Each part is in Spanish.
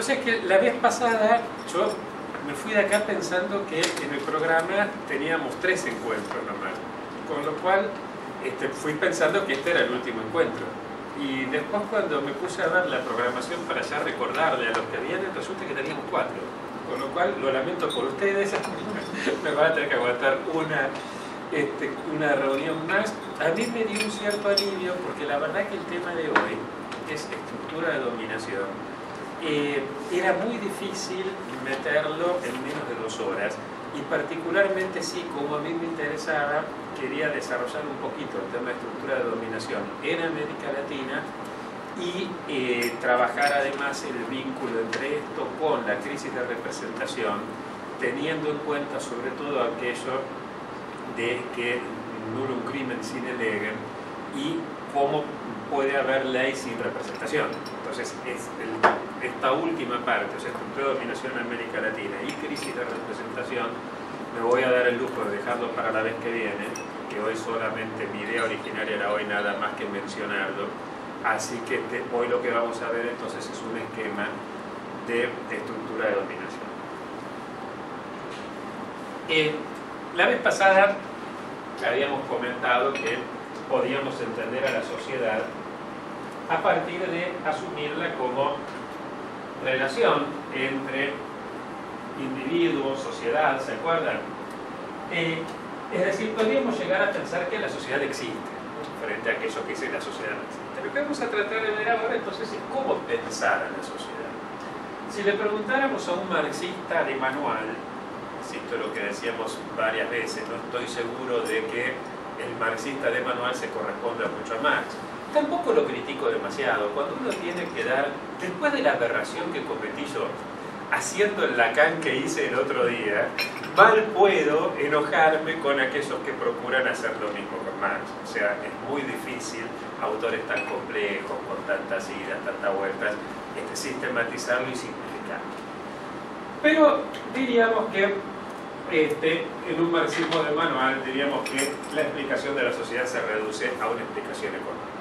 O sea que la vez pasada yo me fui de acá pensando que en el programa teníamos 3 encuentros nomás, con lo cual fui pensando que este era el último encuentro. Y después cuando me puse a ver la programación para ya recordarle a los que vienen, resulta que teníamos 4. Con lo cual, lo lamento por ustedes, me van a tener que aguantar una reunión más. A mí me dio un cierto alivio porque la verdad que el tema de hoy es estructura de dominación. Era muy difícil meterlo en menos de 2 horas y particularmente sí, como a mí me interesaba, quería desarrollar un poquito el tema de estructura de dominación en América Latina y trabajar además el vínculo entre esto con la crisis de representación, teniendo en cuenta sobre todo aquello de que nullum crimen sine legem y cómo puede haber ley sin representación. Entonces, esta última parte, o sea, estructura de dominación en América Latina y crisis de representación, me voy a dar el lujo de dejarlo para la vez que viene, que hoy solamente mi idea originaria era hoy nada más que mencionarlo. Así que hoy lo que vamos a ver entonces es un esquema de estructura de dominación. La vez pasada habíamos comentado que podíamos entender a la sociedad a partir de asumirla como relación entre individuos, sociedad, ¿se acuerdan? Es decir, podríamos llegar a pensar que la sociedad existe, frente a aquello que dice la sociedad no existe. Lo que vamos a tratar de ver ahora entonces es cómo pensar a la sociedad. Si le preguntáramos a un marxista de manual, insisto lo que decíamos varias veces, no estoy seguro de que el marxista de manual se corresponda mucho a Marx. Tampoco lo critico demasiado. Cuando uno tiene que dar, después de la aberración que cometí yo, haciendo el Lacan que hice el otro día, mal puedo enojarme con aquellos que procuran hacer lo mismo con Marx. O sea, es muy difícil, autores tan complejos, con tantas idas, tantas vueltas, sistematizarlo y simplificarlo. Pero diríamos que en un marxismo de manual, diríamos que la explicación de la sociedad se reduce a una explicación económica.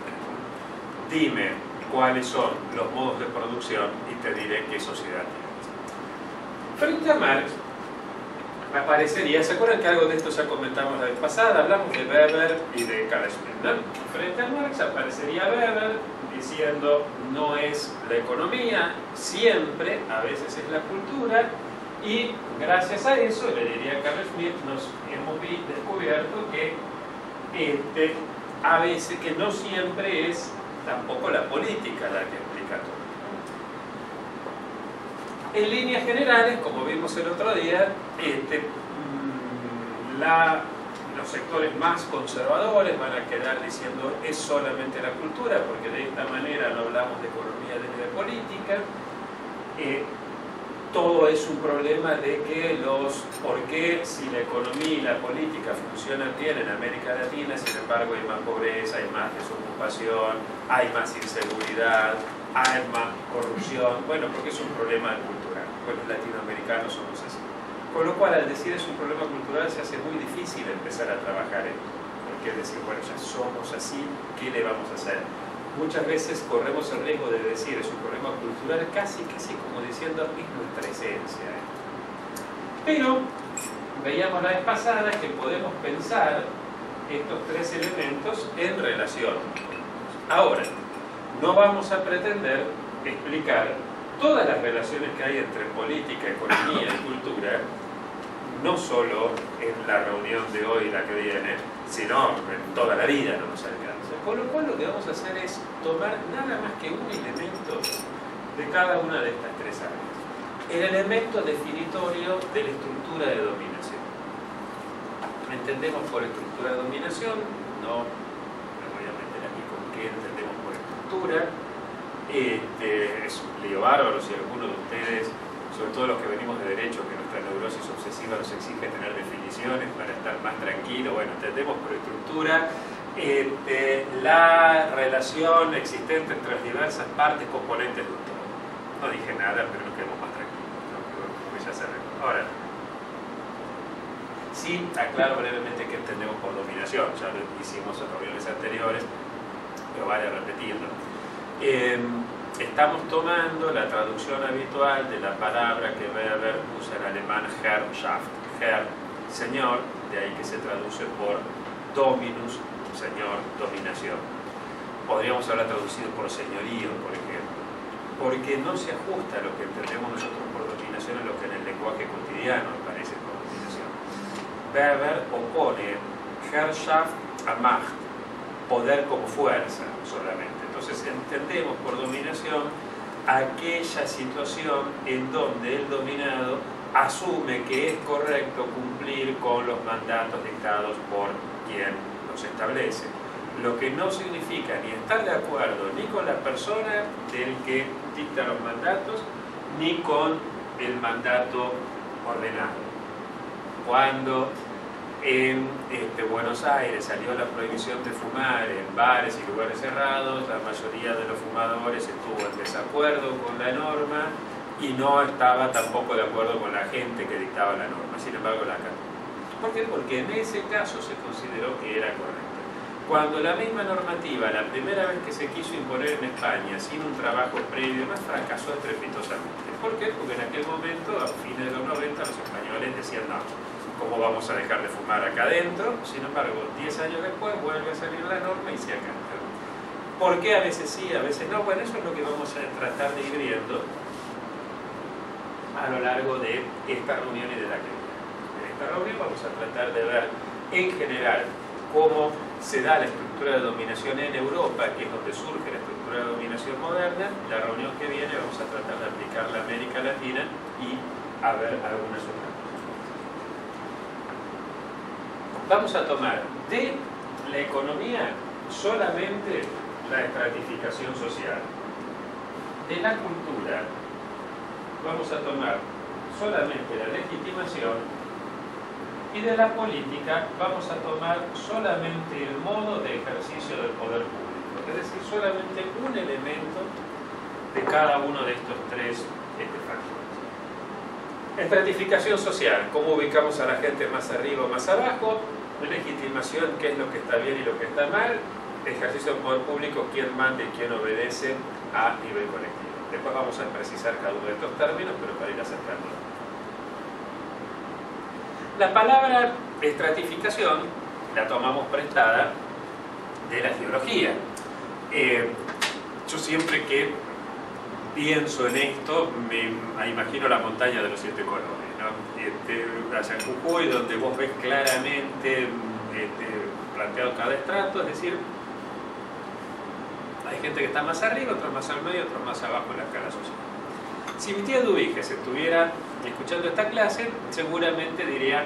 Dime cuáles son los modos de producción y te diré qué sociedad tienes. Frente a Marx, aparecería, ¿se acuerdan que algo de esto ya comentamos la vez pasada? Hablamos de Weber y de Carl Schmitt, ¿no? Frente a Marx aparecería Weber diciendo no es la economía, siempre, a veces es la cultura, y gracias a eso, le diría a Carl Schmitt, nos hemos descubierto que a veces, que no siempre es tampoco la política la que explica todo. En líneas generales, como vimos el otro día, los sectores más conservadores van a quedar diciendo es solamente la cultura, porque de esta manera no hablamos de economía ni de política. Todo es un problema de que ¿por qué si la economía y la política funcionan bien en América Latina, sin embargo hay más pobreza, hay más desocupación, hay más inseguridad, hay más corrupción? Bueno, porque es un problema cultural. Pues los latinoamericanos somos así. Con lo cual, al decir es un problema cultural, se hace muy difícil empezar a trabajar en esto. Porque decir, bueno, ya somos así, ¿qué le vamos a hacer? Muchas veces corremos el riesgo de decir es un problema cultural casi como diciendo es nuestra esencia. Pero veíamos la vez pasada que podemos pensar estos 3 elementos en relación. Ahora, no vamos a pretender explicar todas las relaciones que hay entre política, economía y cultura, no solo en la reunión de hoy, la que viene, sino en toda la vida no nos alcanza. Con lo cual lo que vamos a hacer es tomar nada más que un elemento de cada una de estas 3 áreas. El elemento definitorio de la estructura de dominación. Entendemos por estructura de dominación, no me voy a meter aquí con qué entendemos por estructura. Es un lío bárbaro si alguno de ustedes, sobre todo los que venimos de derecho, que nuestra neurosis obsesiva nos exige tener definiciones para estar más tranquilos. Bueno, entendemos por estructura la relación existente entre las diversas partes componentes de un todo. No dije nada, pero nos quedamos más tranquilos, ¿no? Porque ya sabemos. Ahora, sí aclaro brevemente qué entendemos por dominación. Ya lo hicimos en reuniones anteriores, pero vale repetirlo. estamos tomando la traducción habitual de la palabra que Weber usa en alemán Herrschaft. Herr, señor, de ahí que se traduce por dominus, señor, dominación. Podríamos haberla traducido por señorío, por ejemplo, porque no se ajusta a lo que entendemos nosotros por dominación a lo que en el lenguaje cotidiano aparece por dominación. Weber opone Herrschaft a Macht, poder como fuerza solamente. Entonces entendemos por dominación aquella situación en donde el dominado asume que es correcto cumplir con los mandatos dictados por quien los establece. Lo que no significa ni estar de acuerdo ni con la persona del que dicta los mandatos, ni con el mandato ordenado. Cuando en Buenos Aires salió la prohibición de fumar en bares y lugares cerrados, la mayoría de los fumadores estuvo en desacuerdo con la norma y no estaba tampoco de acuerdo con la gente que dictaba la norma. Sin embargo, la acató. ¿Por qué? Porque en ese caso se consideró que era correcto. Cuando la misma normativa, la primera vez que se quiso imponer en España, sin un trabajo previo, más fracasó estrepitosamente. ¿Por qué? Porque en aquel momento, a fines de los 90, los españoles decían, no, ¿cómo vamos a dejar de fumar acá adentro? Sin embargo, 10 años después vuelve a salir la norma y se acata. ¿Por qué a veces sí, a veces no? Bueno, eso es lo que vamos a tratar de ir viendo a lo largo de esta reunión y de la que viene. En esta reunión vamos a tratar de ver en general cómo se da la estructura de dominación en Europa, que es donde surge la estructura de dominación moderna. La reunión que viene vamos a tratar de aplicarla a América Latina y a ver algunas otras cosas. Vamos a tomar de la economía solamente la estratificación social. De la cultura vamos a tomar solamente la legitimación, y de la política vamos a tomar solamente el modo de ejercicio del poder público, es decir, solamente un elemento de cada uno de estos tres factores. Estratificación social, cómo ubicamos a la gente más arriba o más abajo. Legitimación, qué es lo que está bien y lo que está mal. Ejercicio del poder público, quién manda y quién obedece a nivel colectivo. Después vamos a precisar cada uno de estos términos, pero para ir acercándolos. La palabra estratificación la tomamos prestada de la geología. Yo siempre que pienso en esto, me imagino la montaña de los 7 colores, ¿no? Allá en Jujuy, donde vos ves claramente planteado cada estrato, es decir, hay gente que está más arriba, otros más al medio, otros más abajo en la escala social. Si mi tía Dubiges estuviera escuchando esta clase, seguramente diría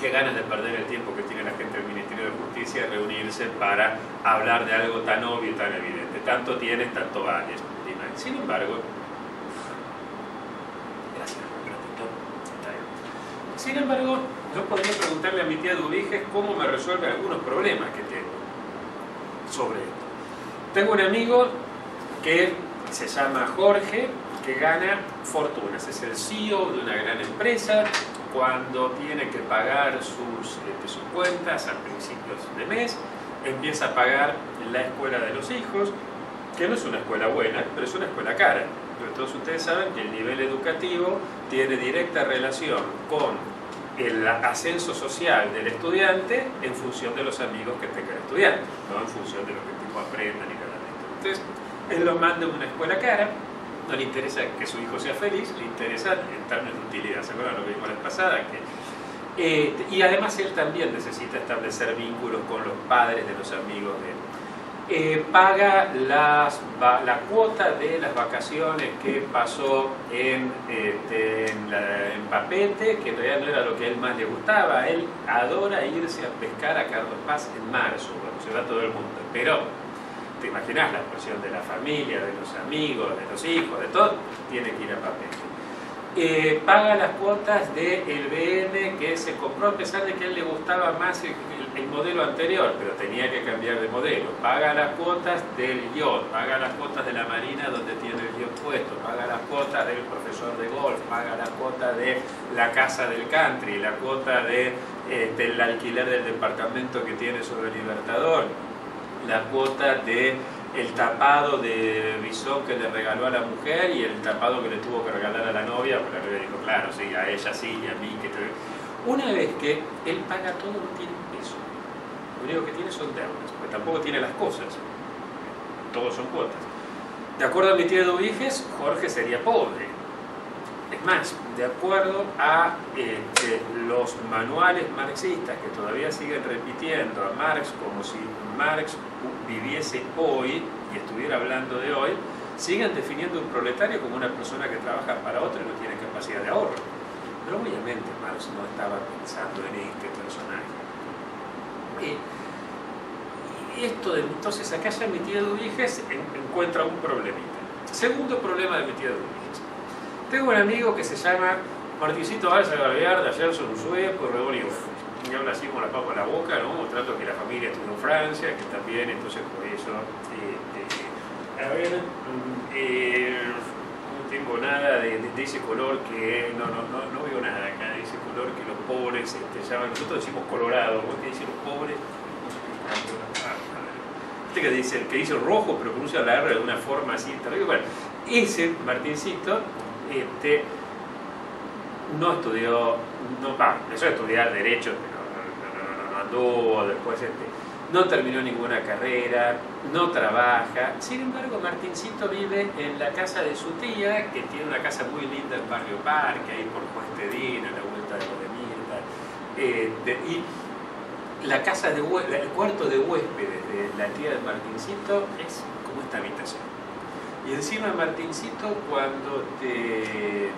que ganas de perder el tiempo que tiene la gente del Ministerio de Justicia reunirse para hablar de algo tan obvio y tan evidente. Tanto tienes, tanto vales. Sin embargo, gracias, un ratito. Sin embargo, yo podría preguntarle a mi tía Dubiges cómo me resuelve algunos problemas que tengo sobre esto. Tengo un amigo que se llama Jorge, que gana fortunas, es el CEO de una gran empresa. Cuando tiene que pagar sus cuentas a principios de mes, empieza a pagar la escuela de los hijos, que no es una escuela buena, pero es una escuela cara. Pero todos ustedes saben que el nivel educativo tiene directa relación con el ascenso social del estudiante en función de los amigos que tenga el estudiante, no en función de lo que el tipo aprenda ni nada de esto. Entonces, él lo manda a una escuela cara. No le interesa que su hijo sea feliz, le interesa en términos de utilidad. ¿Se acuerdan lo que vimos la vez pasada? Y además él también necesita establecer vínculos con los padres de los amigos de él. Paga la cuota de las vacaciones que pasó en Papete, que en realidad no era lo que a él más le gustaba. Él adora irse a pescar a Carlos Paz en marzo, cuando se va todo el mundo. Pero te imaginás la presión de la familia, de los amigos, de los hijos, de todo, tiene que ir a Papete. Paga las cuotas del BM que se compró, a pesar de que a él le gustaba más el modelo anterior, pero tenía que cambiar de modelo. Paga las cuotas del yacht, paga las cuotas de la marina donde tiene el yacht puesto, paga las cuotas del profesor de golf, paga la cuota de la casa del country, la cuota del alquiler del departamento que tiene sobre el Libertador, la cuota de el tapado de bisón que le regaló a la mujer y el tapado que le tuvo que regalar a la novia, porque la novia dijo, claro, sí, a ella sí y a mí. Una vez que él paga todo, no tiene un peso. Lo único que tiene son deudas, porque tampoco tiene las cosas. Todos son cuotas. De acuerdo a mi tío Dubiges, Jorge sería pobre. Es más, de acuerdo a los manuales marxistas que todavía siguen repitiendo a Marx como si Marx viviese hoy y estuviera hablando de hoy, siguen definiendo un proletario como una persona que trabaja para otro y no tiene capacidad de ahorro. Pero obviamente Marx no estaba pensando en este personaje. Entonces acá ya mi tía Dubiges encuentra un problemita. Segundo problema de mi tía Dubiges. Tengo un amigo que se llama Martincito Alza Galvear, de Ayerson Usue, Porredón y Ufos. Y habla así con la papa en la boca, ¿no? Trato que la familia estuvo en Francia, que también, entonces por eso... no tengo nada de ese color que... No veo nada acá, de ese color que los pobres llaman... Nosotros decimos colorado, ¿vos qué dicen los pobres? Que dice, el que dice rojo, pero pronuncia la R de una forma así terrible. Bueno, ese Martincito no estudió, empezó a estudiar Derecho, pero no anduvo, después no terminó ninguna carrera, no trabaja. Sin embargo, Martincito vive en la casa de su tía, que tiene una casa muy linda en Barrio Parque, ahí por Juan Tedino, a la vuelta de Mirta. Y la casa el cuarto de huéspedes de la tía de Martincito es como esta habitación. Y encima Martincito cuando te...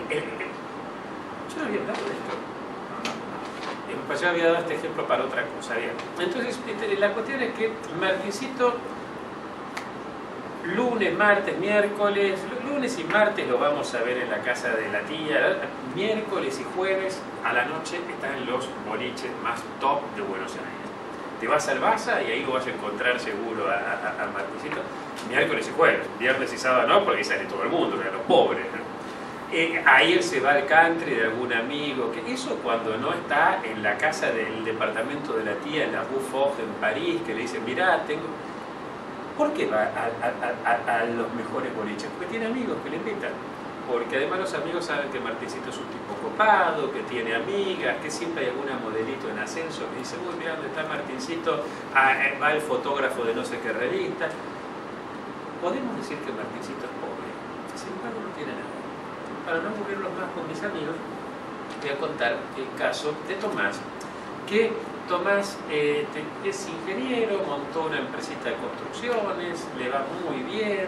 yo no había hablado de esto. Pues yo había dado este ejemplo para otra cosa. Bien. Entonces, la cuestión es que Martincito, lunes, martes, miércoles, lunes y martes lo vamos a ver en la casa de la tía, miércoles y jueves a la noche están en los boliches más top de Buenos Aires. Te vas al Baza y ahí lo vas a encontrar seguro a Martincito, miércoles y jueves, viernes y sábado no, porque ahí sale todo el mundo, los pobres, ¿no? Ahí él se va al country de algún amigo, que eso cuando no está en la casa del departamento de la tía en la Rue Foch en París, que le dicen, mirá, tengo... ¿Por qué va a los mejores boliches? Porque tiene amigos que le invitan. Porque además los amigos saben que Martincito es un tipo copado, que tiene amigas, que siempre hay alguna modelito en ascenso que dice, uy, mira dónde está Martincito, va el fotógrafo de no sé qué revista. Podemos decir que Martincito es pobre, sin embargo no tiene nada. Para no aburrirlos más con mis amigos, voy a contar el caso de Tomás, que Tomás es ingeniero, montó una empresita de construcciones, le va muy bien,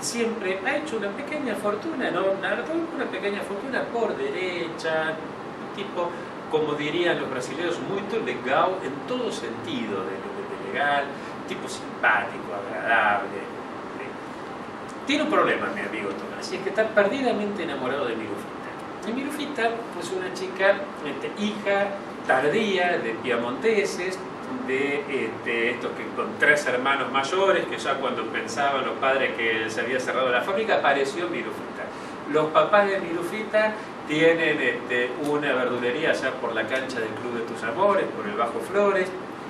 siempre ha hecho una pequeña fortuna, ¿no? Una pequeña fortuna por derecha, un tipo, como dirían los brasileños, muy legal en todo sentido de legal, tipo simpático, agradable. Tiene un problema mi amigo Tomás, y es que está perdidamente enamorado de Mirufita. Y Mirufita es una chica, hija tardía de piamonteses, de estos que con 3 hermanos mayores, que ya cuando pensaban los padres que se había cerrado la fábrica, apareció Mirufita. Los papás de Mirufita tienen una verdulería allá por la cancha del Club de Tus Amores, por el Bajo Flores,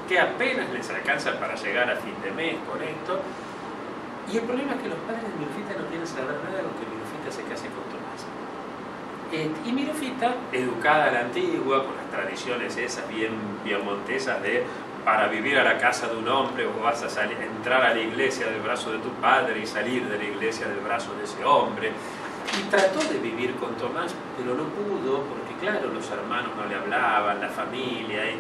que apenas les alcanza para llegar a fin de mes con esto. Y el problema es que los padres de Mirufita no quieren saber nada con que Mirufita se case con Tomás. Y Mirufita, educada a la antigua, con las tradiciones esas bien piamontesas de para vivir a la casa de un hombre o vas a entrar a la iglesia del brazo de tu padre y salir de la iglesia del brazo de ese hombre. Y trató de vivir con Tomás, pero no pudo, porque claro, los hermanos no le hablaban, la familia. Y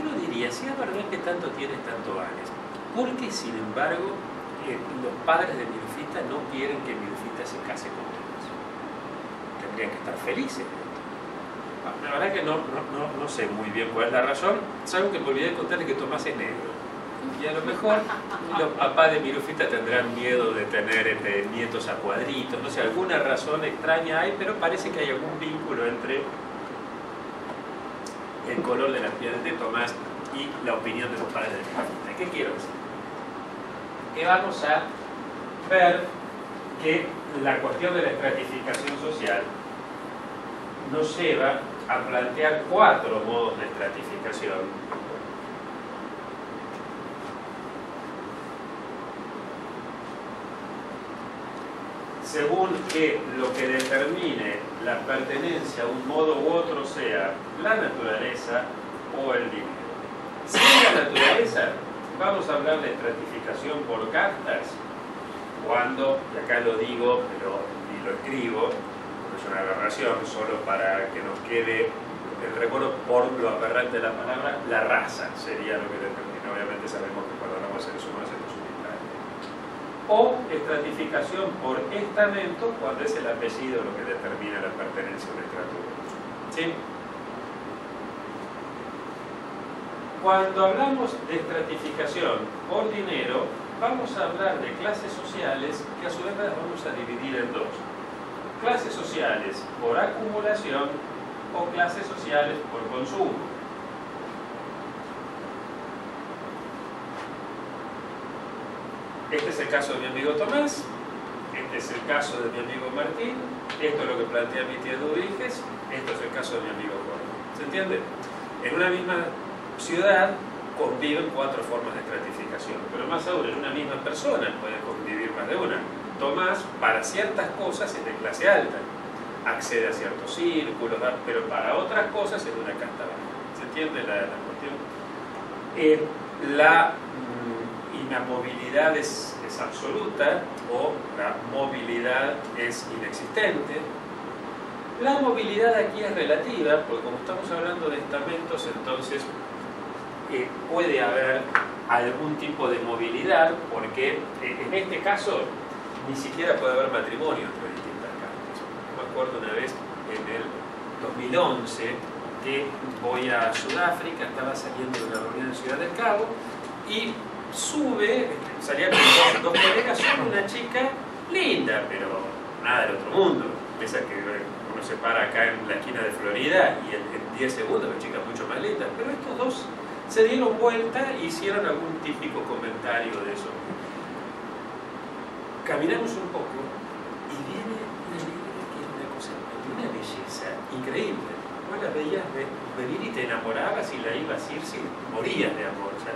uno diría, si es verdad que tanto tienes, tanto vales, ¿por qué sin embargo los padres de Mirufita no quieren que Mirufita se case con Tomás? Tendrían que estar felices. La verdad que no sé muy bien cuál es la razón. Saben que me olvidé de contarle que Tomás es negro. Y a lo mejor los papás de Mirufita tendrán miedo de tener nietos a cuadritos. No sé, alguna razón extraña hay, pero parece que hay algún vínculo entre el color de la piel de Tomás y la opinión de los padres de Mirufita. ¿Qué quiero decir? Que vamos a ver que la cuestión de la estratificación social nos lleva a plantear 4 modos de estratificación según que lo que determine la pertenencia a un modo u otro sea la naturaleza o el dinero. Si es la naturaleza, vamos a hablar de estratificación por castas, cuando, y acá lo digo, pero ni lo escribo, es una aberración, solo para que nos quede el recuerdo por lo aberrante de la palabra, la raza sería lo que determina. Obviamente sabemos que cuando hablamos de seres humanos esto es un disparate. O estratificación por estamento, cuando es el apellido lo que determina la pertenencia a un estrato. ¿Sí? Cuando hablamos de estratificación por dinero, vamos a hablar de clases sociales que a su vez las vamos a dividir en dos. Clases sociales por acumulación o clases sociales por consumo. Este es el caso de mi amigo Tomás, este es el caso de mi amigo Martín, esto es lo que plantea mi tía Dubiges, esto es el caso de mi amigo Jorge. ¿Se entiende? En una misma ciudad conviven 4 formas de estratificación, pero más aún en una misma persona puede convivir más de una. Tomás, para ciertas cosas, es de clase alta, accede a ciertos círculos, pero para otras cosas es de una casta baja. ¿Se entiende la cuestión? La inamovilidad es absoluta o la movilidad es inexistente. La movilidad aquí es relativa, porque como estamos hablando de estamentos, entonces puede haber algún tipo de movilidad, porque en este caso ni siquiera puede haber matrimonio entre distintas castas. Me acuerdo una vez en el 2011 que voy a Sudáfrica, estaba saliendo de una reunión en Ciudad del Cabo y salía con dos colegas, son una chica linda, pero nada del otro mundo. Esa que uno se para acá en la esquina de Florida y en 10 segundos la chica mucho más linda. Pero estos dos se dieron vuelta e hicieron algún típico comentario de eso. Caminamos un poco y viene una negra que es una cosa de una belleza increíble. Vos la veías venir y te enamorabas y la ibas a ir si morías de amor. O sea,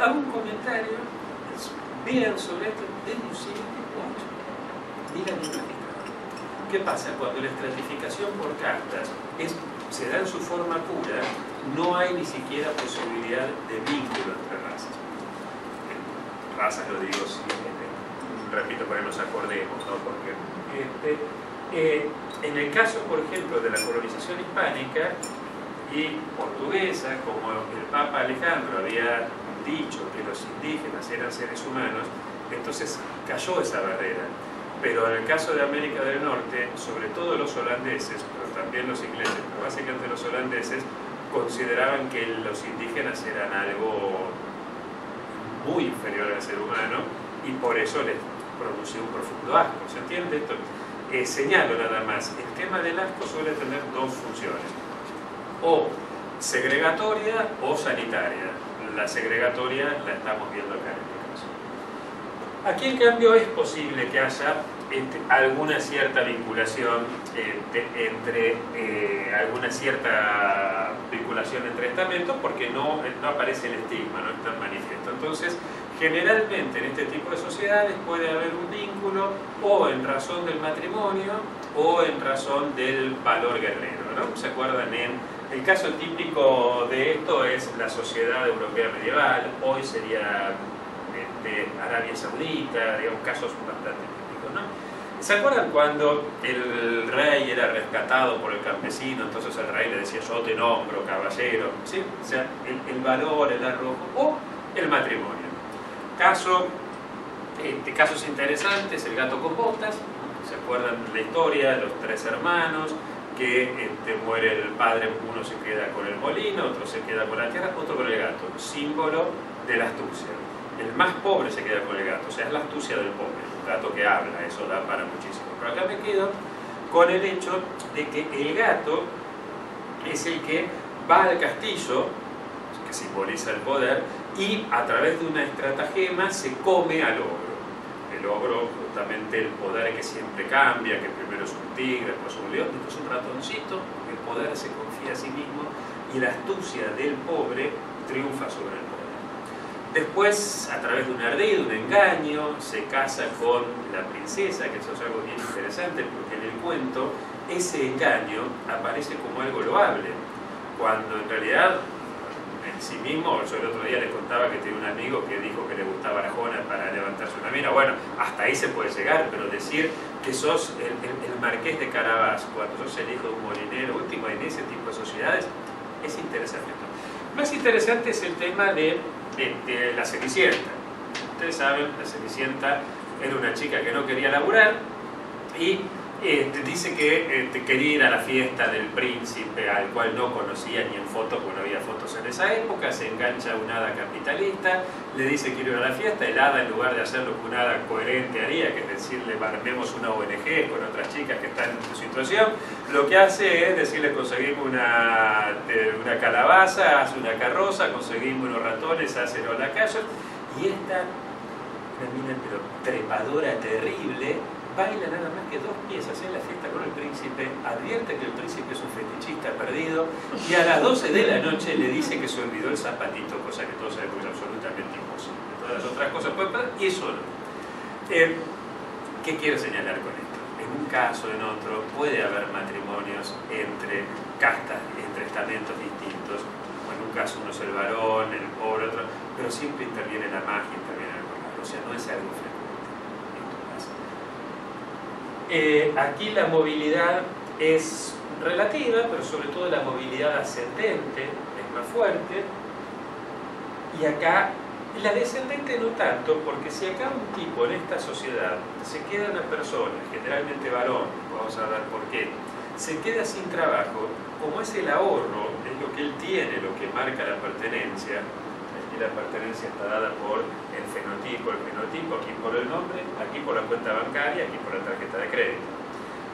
hago un comentario, vean sobre esto, den un 7, 8, digan el magistrado. ¿Qué pasa? Cuando la estratificación por castas se da en su forma pura, no hay ni siquiera posibilidad de vínculo entre razas. Razas lo digo repito, para que nos acordemos, ¿no? Porque en el caso, por ejemplo, de la colonización hispánica y portuguesa, como el Papa Alejandro había dicho que los indígenas eran seres humanos, entonces cayó esa barrera. Pero en el caso de América del Norte, sobre todo los holandeses, pero también los ingleses, pero básicamente los holandeses, consideraban que los indígenas eran algo muy inferior al ser humano y por eso les producía un profundo asco. ¿Se entiende esto? Señalo nada más, el tema del asco suele tener dos funciones, o segregatoria o sanitaria. La segregatoria la estamos viendo acá en este caso. Aquí en cambio es posible que haya alguna cierta vinculación entre estamentos, porque no aparece el estigma, no es tan manifiesto. Entonces, generalmente en este tipo de sociedades puede haber un vínculo o en razón del matrimonio o en razón del valor guerrero, ¿no? ¿Se acuerdan? El caso típico de esto es la sociedad europea medieval, hoy sería Arabia Saudita, digamos, casos bastante típicos, ¿no? ¿Se acuerdan cuando el rey era rescatado por el campesino? Entonces el rey le decía, yo te nombro caballero, ¿sí? O sea, el valor, el arrojo o el matrimonio. Casos interesantes, el gato con botas. ¿Se acuerdan la historia de los 3 hermanos? Que muere el padre, uno se queda con el molino, otro se queda con la tierra, otro con el gato, símbolo de la astucia. El más pobre se queda con el gato, o sea, es la astucia del pobre, un gato que habla, eso da para muchísimo. Pero acá me quedo con el hecho de que el gato es el que va al castillo, que simboliza el poder, y a través de una estratagema se come al ogro. El ogro, justamente el poder que siempre cambia, que primero es un tigre, después un león, después un ratoncito, el poder se confía a sí mismo y la astucia del pobre triunfa sobre el poder. Después, a través de un ardid, un engaño, se casa con la princesa, que eso es algo bien interesante, porque en el cuento ese engaño aparece como algo loable, cuando en realidad en sí mismo, yo el otro día les contaba que tenía un amigo que dijo que le gustaba Arjona para levantarse una mina. Bueno, hasta ahí se puede llegar, pero decir que sos el marqués de Carabás cuando sos el hijo de un molinero, último en ese tipo de sociedades, es interesante. Más interesante es el tema de la Cenicienta. Ustedes saben, la Cenicienta era una chica que no quería laburar y dice que quería ir a la fiesta del príncipe, al cual no conocía ni en fotos, porque no había fotos en esa época. Se engancha a un hada capitalista, le dice quiero ir a la fiesta. El hada, en lugar de hacer lo que un hada coherente haría, que es decirle armemos una ONG con otras chicas que están en tu situación, lo que hace es decirle conseguimos una calabaza, hace una carroza, conseguimos unos ratones, hacen la calle, y esta, una mina pero trepadora terrible, baila nada más que 2 piezas en la fiesta con el príncipe, advierte que el príncipe es un fetichista perdido y a las 12 de la noche le dice que se olvidó el zapatito, cosa que todos sabemos que es absolutamente imposible. Todas las otras cosas pueden pasar y eso no. ¿Qué quiero señalar con esto? En un caso, en otro, puede haber matrimonios entre castas, entre estamentos distintos. En un caso uno es el varón, el pobre, otro, pero siempre interviene la magia, interviene el moral. O sea, no es algo frecuente. Aquí la movilidad es relativa, pero sobre todo la movilidad ascendente es más fuerte, y acá la descendente no tanto, porque si acá un tipo en esta sociedad se queda una persona, generalmente varón, vamos a ver por qué, se queda sin trabajo, como es el ahorro, es lo que él tiene, lo que marca la pertenencia. La pertenencia está dada por el fenotipo aquí por el nombre, aquí por la cuenta bancaria, aquí por la tarjeta de crédito.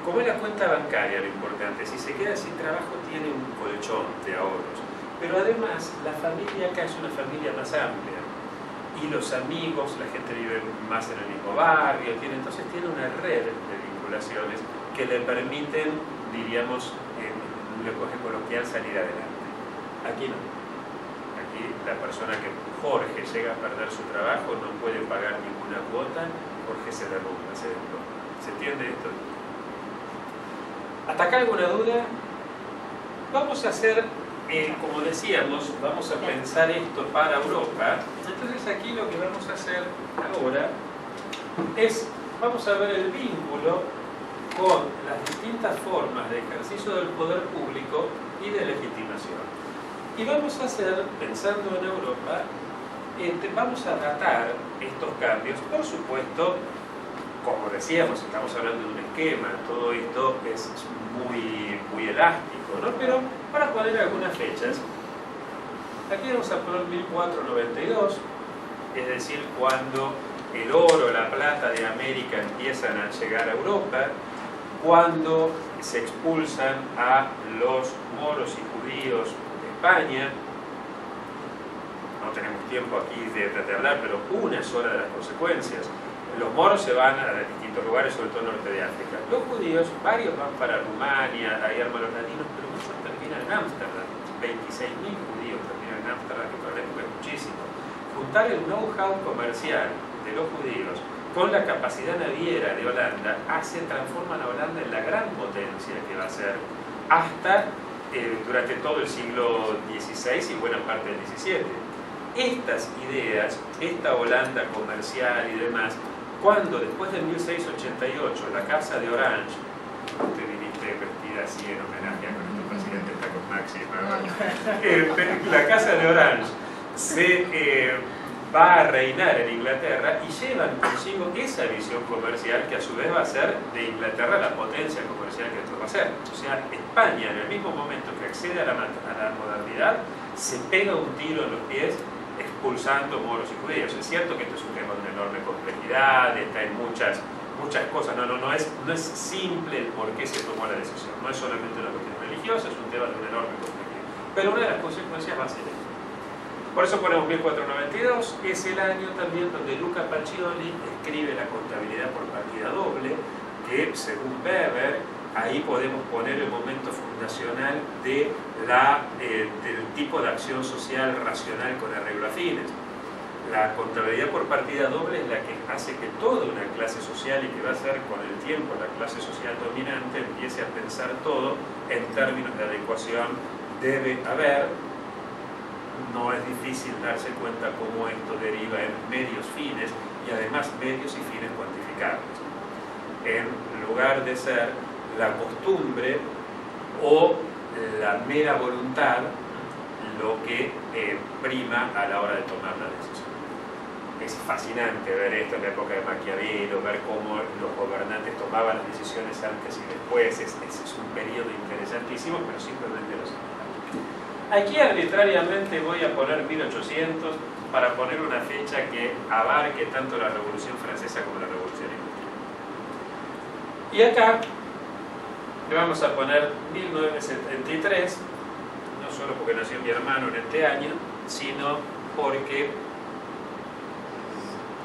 Como es la cuenta bancaria lo importante, si se queda sin trabajo tiene un colchón de ahorros, pero además la familia acá es una familia más amplia y los amigos, la gente vive más en el mismo barrio, entonces tiene una red de vinculaciones que le permiten, diríamos, en lenguaje coloquial, salir adelante. Aquí no. La persona que Jorge llega a perder su trabajo no puede pagar ninguna cuota, Jorge se derrumba, se desploma. ¿Se entiende esto? ¿Hasta acá alguna duda? Vamos a hacer, como decíamos, vamos a pensar esto para Europa. Entonces aquí lo que vamos a hacer ahora es, vamos a ver el vínculo con las distintas formas de ejercicio del poder público y de legitimación. Y vamos a hacer, pensando en Europa, vamos a datar estos cambios. Por supuesto, como decíamos, estamos hablando de un esquema, todo esto es muy elástico, ¿no? Pero para poner algunas fechas, aquí vamos a poner 1492, es decir, cuando el oro, la plata de América empiezan a llegar a Europa, cuando se expulsan a los moros y judíos España. No tenemos tiempo aquí de hablar, pero una sola de las consecuencias. Los moros se van a distintos lugares, sobre todo norte de África. Los judíos, varios van para Rumania, ahí arman los latinos, pero muchos terminan en Ámsterdam. 26.000 judíos terminan en Ámsterdam, que para la época es muchísimo. Juntar el know-how comercial de los judíos con la capacidad naviera de Holanda transforman a Holanda en la gran potencia que va a ser hasta durante todo el siglo XVI y buena parte del XVII. Estas ideas, esta Holanda comercial y demás, cuando después de 1688 la Casa de Orange, usted viniste vestida así en homenaje a nuestro presidente, está con Maxi, la Casa de Orange se va a reinar en Inglaterra y llevan consigo esa visión comercial que a su vez va a ser de Inglaterra la potencia comercial que esto va a ser. O sea, España en el mismo momento que accede a la modernidad se pega un tiro en los pies expulsando moros y judíos. Es cierto que esto es un tema de una enorme complejidad, está en muchas cosas, no es simple el por qué se tomó la decisión, no es solamente una cuestión religiosa, es un tema de una enorme complejidad. Pero una de las consecuencias va a ser esto. Por eso ponemos 1492, es el año también donde Luca Pacioli escribe la contabilidad por partida doble, que según Weber, ahí podemos poner el momento fundacional del tipo de acción social racional con arreglo a fines. La contabilidad por partida doble es la que hace que toda una clase social, y que va a ser con el tiempo la clase social dominante, empiece a pensar todo en términos de adecuación. Debe haber, no es difícil darse cuenta cómo esto deriva en medios fines y además medios y fines cuantificables. En lugar de ser la costumbre o la mera voluntad lo que prima a la hora de tomar la decisión. Es fascinante ver esto en la época de Maquiavelo, ver cómo los gobernantes tomaban las decisiones antes y después. Es un periodo interesantísimo, pero simplemente lo sé. Aquí arbitrariamente voy a poner 1800 para poner una fecha que abarque tanto la Revolución Francesa como la Revolución Industrial. Y acá le vamos a poner 1973, no solo porque nació mi hermano en este año, sino porque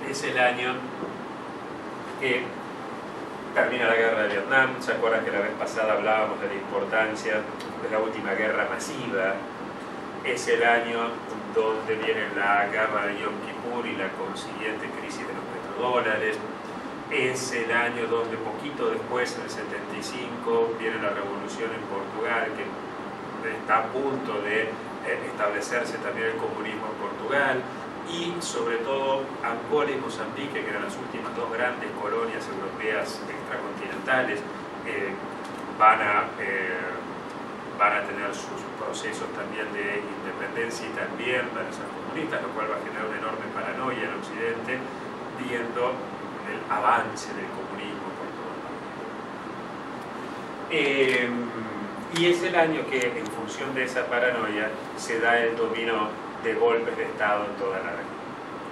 es el año que termina la guerra de Vietnam. ¿Se acuerdan que la vez pasada hablábamos de la importancia de la última guerra masiva? Es el año donde viene la guerra de Yom Kippur y la consiguiente crisis de los petrodólares. Es el año donde poquito después, en el 75, viene la revolución en Portugal, que está a punto de establecerse también el comunismo en Portugal. Y sobre todo Angola y Mozambique, que eran las últimas dos grandes colonias europeas extracontinentales, van a tener sus procesos también de independencia y también van a ser comunistas, lo cual va a generar una enorme paranoia en Occidente, viendo el avance del comunismo por todo el mundo. Y es el año que, en función de esa paranoia, se da el dominó de golpes de Estado en toda la región,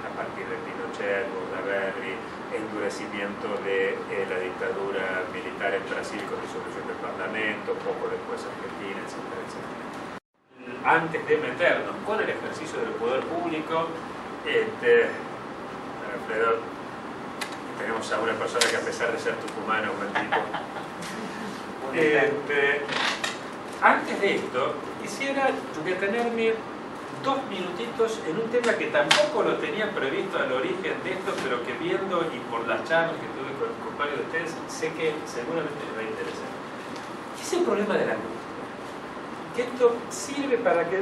a partir de Pinochet, Bordaberry, endurecimiento de la dictadura militar en Brasil con disolución del Parlamento, poco después Argentina, etcétera, etcétera. Antes de meternos con el ejercicio del poder público, Alfredo, tenemos a una persona que, a pesar de ser tucumano, buen tipo. Antes de esto, quisiera detenerme 2 minutitos en un tema que tampoco lo tenía previsto al origen de esto, pero que viendo y por las charlas que tuve con varios de ustedes, sé que seguramente les va a interesar. ¿Qué es el problema de la angustia? Que esto sirve para que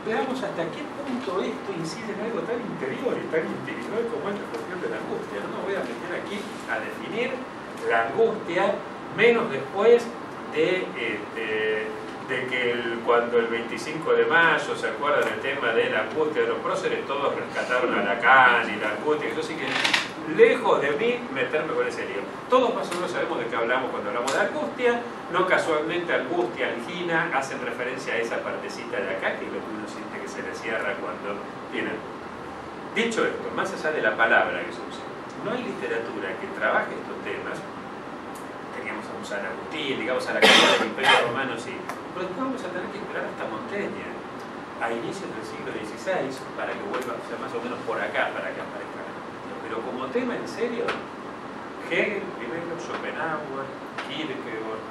veamos hasta qué punto esto incide en algo tan interior y tan individual como es la cuestión de la angustia. No me voy a meter aquí a definir la angustia, menos después de que cuando el 25 de mayo, ¿se acuerdan el tema de la angustia de los próceres? Todos rescataron a Lacan y la angustia, y yo sí que, lejos de mí, meterme con ese lío. Todos más o menos sabemos de qué hablamos cuando hablamos de angustia. No casualmente angustia, angina, hacen referencia a esa partecita de acá, que es lo que uno siente que se le cierra cuando tiene angustia. Dicho esto, más allá de la palabra que se usa, no hay literatura que trabaje estos temas. Teníamos a un San Agustín, digamos a la caída del Imperio Romano, sí. Pero después vamos a tener que esperar hasta Montaigne, a inicios del siglo XVI, para que vuelva a ser más o menos por acá, para que aparezca la angustia. Pero como tema en serio, Hegel primero, Schopenhauer, Kierkegaard.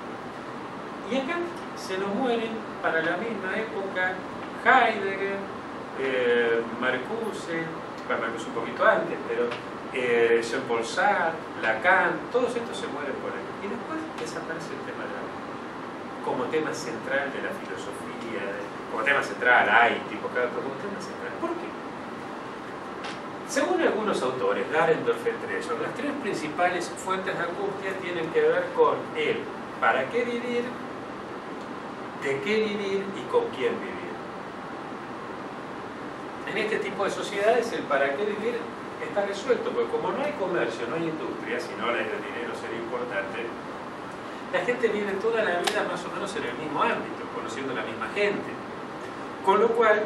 Y acá se nos mueren para la misma época Heidegger, Marcuse, Marcuse un poquito antes, pero Jean-Paul Sartre, Lacan, todos estos se mueren por ahí. Y después desaparece el tema de la angustia como tema central de la filosofía, como tema central, hay tipo, claro, como tema central. ¿Por qué? Según algunos autores, Dahrendorf entre ellos, las 3 principales fuentes de angustia tienen que ver con el para qué vivir, de qué vivir y con quién vivir. En este tipo de sociedades el para qué vivir está resuelto, porque como no hay comercio, no hay industria, si no el dinero sería importante, la gente vive toda la vida más o menos en el mismo ámbito, conociendo a la misma gente. Con lo cual,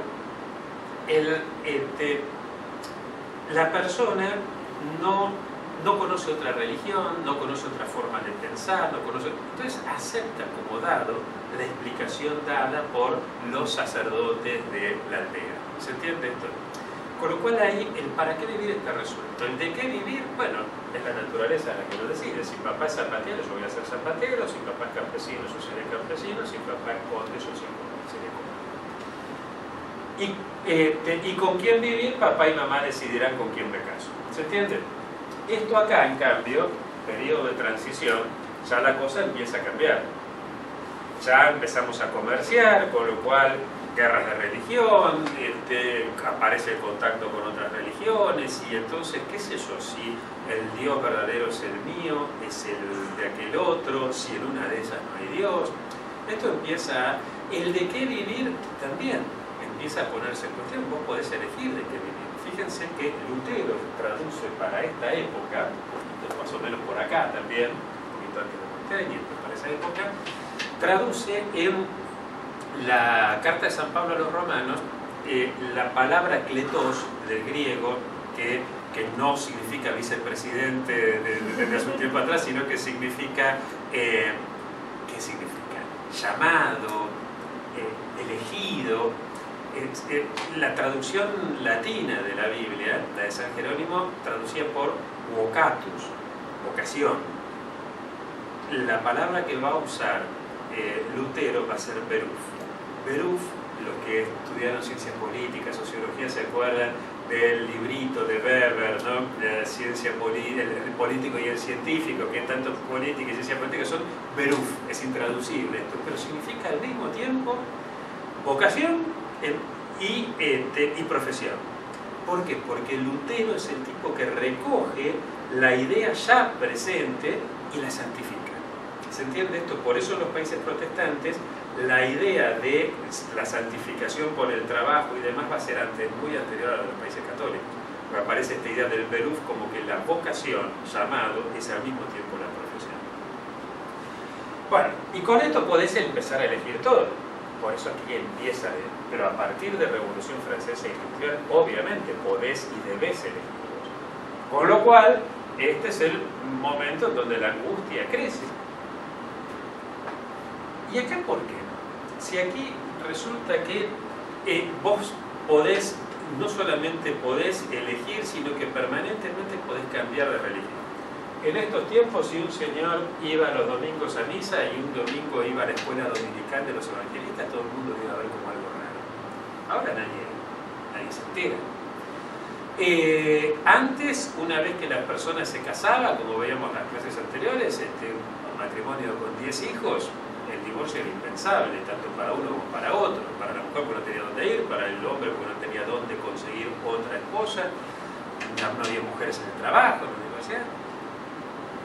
la persona no conoce otra religión, no conoce otra forma de pensar, entonces acepta como dado la explicación dada por los sacerdotes de la aldea. ¿Se entiende esto? Con lo cual ahí el para qué vivir está resuelto. El de qué vivir, bueno, es la naturaleza la que lo decide. Si papá es zapatero, yo voy a ser zapatero. Si papá es campesino, yo seré campesino. Si papá es conde, yo seré conde. Y Y con quién vivir, papá y mamá decidirán con quién me caso. ¿Se entiende? Esto acá, en cambio, periodo de transición, ya la cosa empieza a cambiar. Ya empezamos a comerciar, con lo cual guerras de religión, aparece el contacto con otras religiones, y entonces, qué sé yo, si el Dios verdadero es el mío, es el de aquel otro, si en una de ellas no hay Dios. Esto empieza, el de qué vivir también empieza a ponerse en cuestión. Vos podés elegir de qué vivir. Fíjense que Lutero traduce para esta época, más o menos por acá también, un poquito antes de Montaigne, para esa época, traduce en la carta de San Pablo a los romanos la palabra kletos del griego, que no significa vicepresidente desde hace un tiempo atrás, sino que significa, ¿qué significa? Llamado, elegido. La traducción latina de la Biblia, la de San Jerónimo, traducía por vocatus, vocación. La palabra que va a usar Lutero va a ser beruf. Beruf, los que estudiaron ciencias políticas, sociología, se acuerdan del librito de Weber, ¿no? La ciencia el político y el científico, que tanto política y ciencia política son beruf, es intraducible esto, pero significa al mismo tiempo vocación y profesión. ¿Por qué? Porque Lutero es el tipo que recoge la idea ya presente y la santifica. ¿Se entiende esto? Por eso en los países protestantes la idea de la santificación por el trabajo y demás va a ser muy anterior a los países católicos. Porque aparece esta idea del beruf como que la vocación, llamado, es al mismo tiempo la profesión. Bueno, y con esto podés empezar a elegir todo. Por eso aquí empieza, pero a partir de Revolución Francesa Industrial, obviamente podés y debés elegir. Con lo cual, este es el momento en donde la angustia crece. ¿Y acá por qué? Si aquí resulta que vos podés, no solamente podés elegir, sino que permanentemente podés cambiar de religión. En estos tiempos, si un señor iba los domingos a misa y un domingo iba a la escuela dominical de los evangelistas, todo el mundo lo iba a ver como algo raro. Ahora nadie se entera. Antes, una vez que la persona se casaba, como veíamos en las clases anteriores, un matrimonio con 10 hijos, el divorcio era impensable, tanto para uno como para otro. Para la mujer porque no tenía dónde ir, para el hombre porque no tenía dónde conseguir otra esposa, no había mujeres en el trabajo, en la universidad.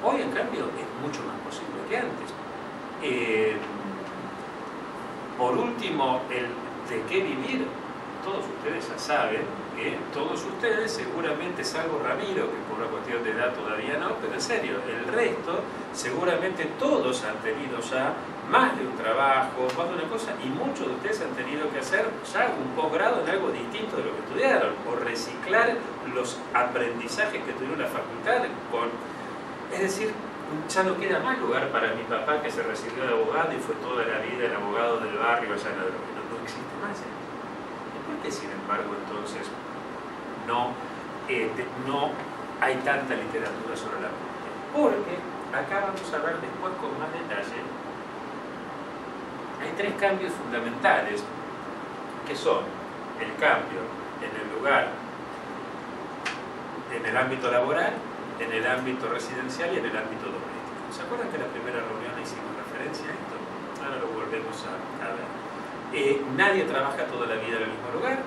Hoy, en cambio, es mucho más posible que antes. Por último, el de qué vivir, todos ustedes ya saben que todos ustedes, seguramente, salvo Ramiro, que por una cuestión de edad todavía no, pero en serio, el resto, seguramente todos han tenido ya más de un trabajo, más de una cosa, y muchos de ustedes han tenido que hacer ya un posgrado en algo distinto de lo que estudiaron, o reciclar los aprendizajes que tuvieron en la facultad es decir, ya no queda más lugar para mi papá que se recibió de abogado y fue toda la vida el abogado del barrio allá en la droga. No existe más. ¿Y por qué, sin embargo, entonces no hay tanta literatura sobre la muerte? Porque acá vamos a ver después con más detalle. Hay tres cambios fundamentales que son el cambio en el lugar, en el ámbito laboral, en el ámbito residencial y en el ámbito doméstico. ¿Se acuerdan que en la primera reunión hicimos referencia a esto? Ahora lo volvemos a ver. Nadie trabaja toda la vida en el mismo lugar.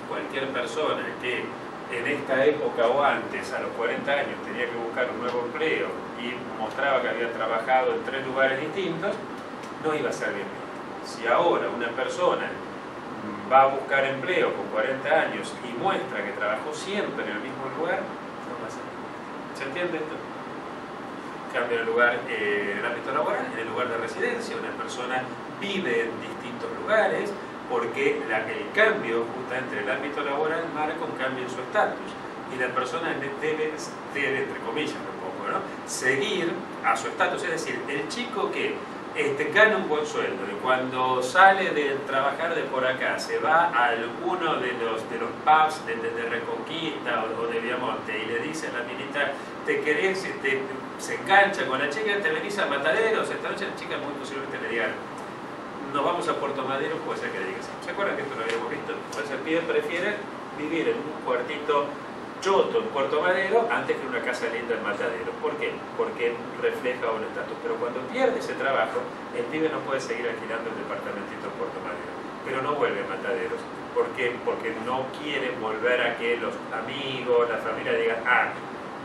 Cualquier persona que en esta época o antes, a los 40 años, tenía que buscar un nuevo empleo y mostraba que había trabajado en 3 lugares distintos, no iba a ser bien visto. Si ahora una persona va a buscar empleo con 40 años y muestra que trabajó siempre en el mismo lugar, no va a ser bien. ¿Se entiende esto? Cambia el lugar en el ámbito laboral, en el lugar de residencia. Una persona vive en distintos lugares porque el cambio justamente en el ámbito laboral marca un cambio en su estatus. Y la persona debe, entre comillas, un poco, ¿no?, seguir a su estatus. Es decir, el chico que gana un buen sueldo y cuando sale de trabajar de por acá se va a alguno de los pubs de Reconquista o de Viamonte y le dice a la minita, ¿te querés? Se engancha con la chica, te venís a Mataderos esta noche, la chica muy posiblemente le diga, nos vamos a Puerto Madero, puede ser que digas, ¿se acuerdan que esto lo habíamos visto? Pues el pibe prefiere vivir en un cuartito choto en Puerto Madero antes que en una casa linda en Matadero. ¿Por qué? Porque refleja un estatus. Pero cuando pierde ese trabajo, el pibe no puede seguir alquilando el departamentito en Puerto Madero. Pero no vuelve a Mataderos. ¿Por qué? Porque no quiere volver a que los amigos, la familia digan, ah,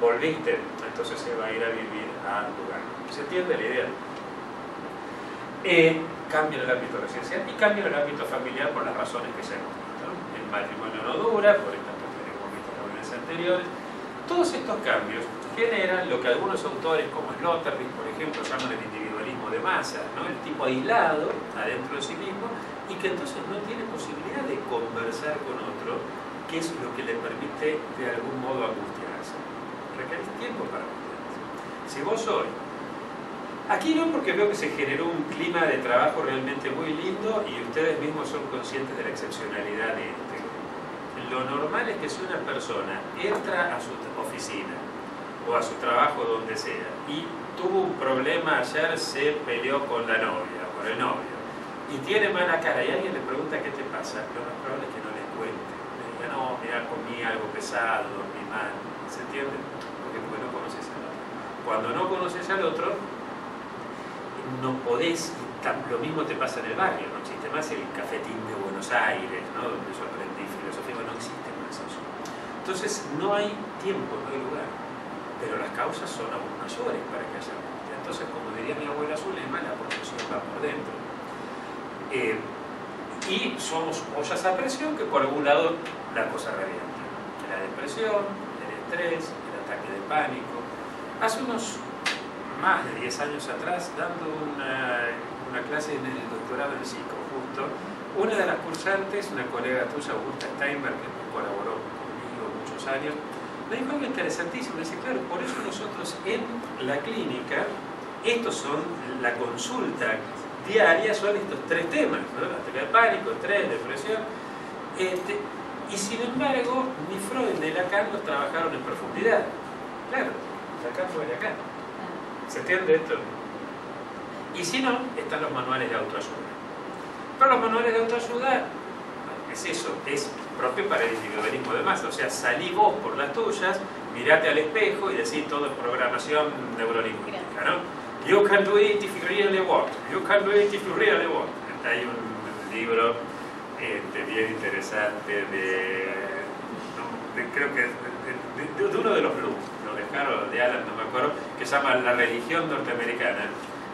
volviste, entonces se va a ir a vivir al lugar. ¿Se entiende la idea? Cambia el ámbito residencial y cambia el ámbito familiar por las razones que se han visto. El matrimonio no dura, por estas cuestiones que hemos visto en reuniones anteriores. Todos estos cambios generan lo que algunos autores, como Sloterdijk, por ejemplo, llaman el individualismo de masa, ¿no? El tipo aislado, adentro de sí mismo, y que entonces no tiene posibilidad de conversar con otro, que es lo que le permite de algún modo angustiarse. Requerís tiempo para angustiarse. Si vos hoy, aquí no, porque veo que se generó un clima de trabajo realmente muy lindo y ustedes mismos son conscientes de la excepcionalidad de este. Lo normal es que si una persona entra a su oficina o a su trabajo donde sea y tuvo un problema ayer, se peleó con la novia o con el novio y tiene mala cara y alguien le pregunta qué te pasa, lo más probable es que no les cuente. Le diga, no, mira, comí algo pesado, dormí mal. ¿Se entiende? Porque no conoces al otro. Cuando no conoces al otro, no podés, lo mismo te pasa en el barrio, no existe más el cafetín de Buenos Aires, ¿no? Donde yo aprendí filosofía, no existe más eso. Entonces no hay tiempo, no hay lugar, pero las causas son aún mayores para que haya angustia. Entonces, como diría mi abuela Zulema, la profesión va por dentro. Y somos ollas a presión que por algún lado la cosa revienta. La depresión, el estrés, el ataque de pánico. Hace unos más de 10 años atrás, dando una clase en el doctorado en psico, justo, una de las cursantes, una colega tuya, Augusta Steinberg, que colaboró conmigo muchos años, me dijo algo interesantísimo. Me dice, claro, por eso nosotros en la clínica, estos son la consulta diaria, son estos tres temas, ¿no? Ataque de pánico, estrés, depresión. Y sin embargo, ni Freud ni Lacan los trabajaron en profundidad. Claro, Lacan fue Lacan. ¿Se entiende esto? Y si no, están los manuales de autoayuda. Pero los manuales de autoayuda, es eso, es propio para el individualismo de masa. O sea, salí vos por las tuyas, mirate al espejo y decís todo es programación neurolingüística, ¿no? You can do it if you really want. You can do it if you really want. Hay un libro bien interesante creo que de uno de los Blues, de Harold, de Alan, no me acuerdo, que se llama La religión norteamericana,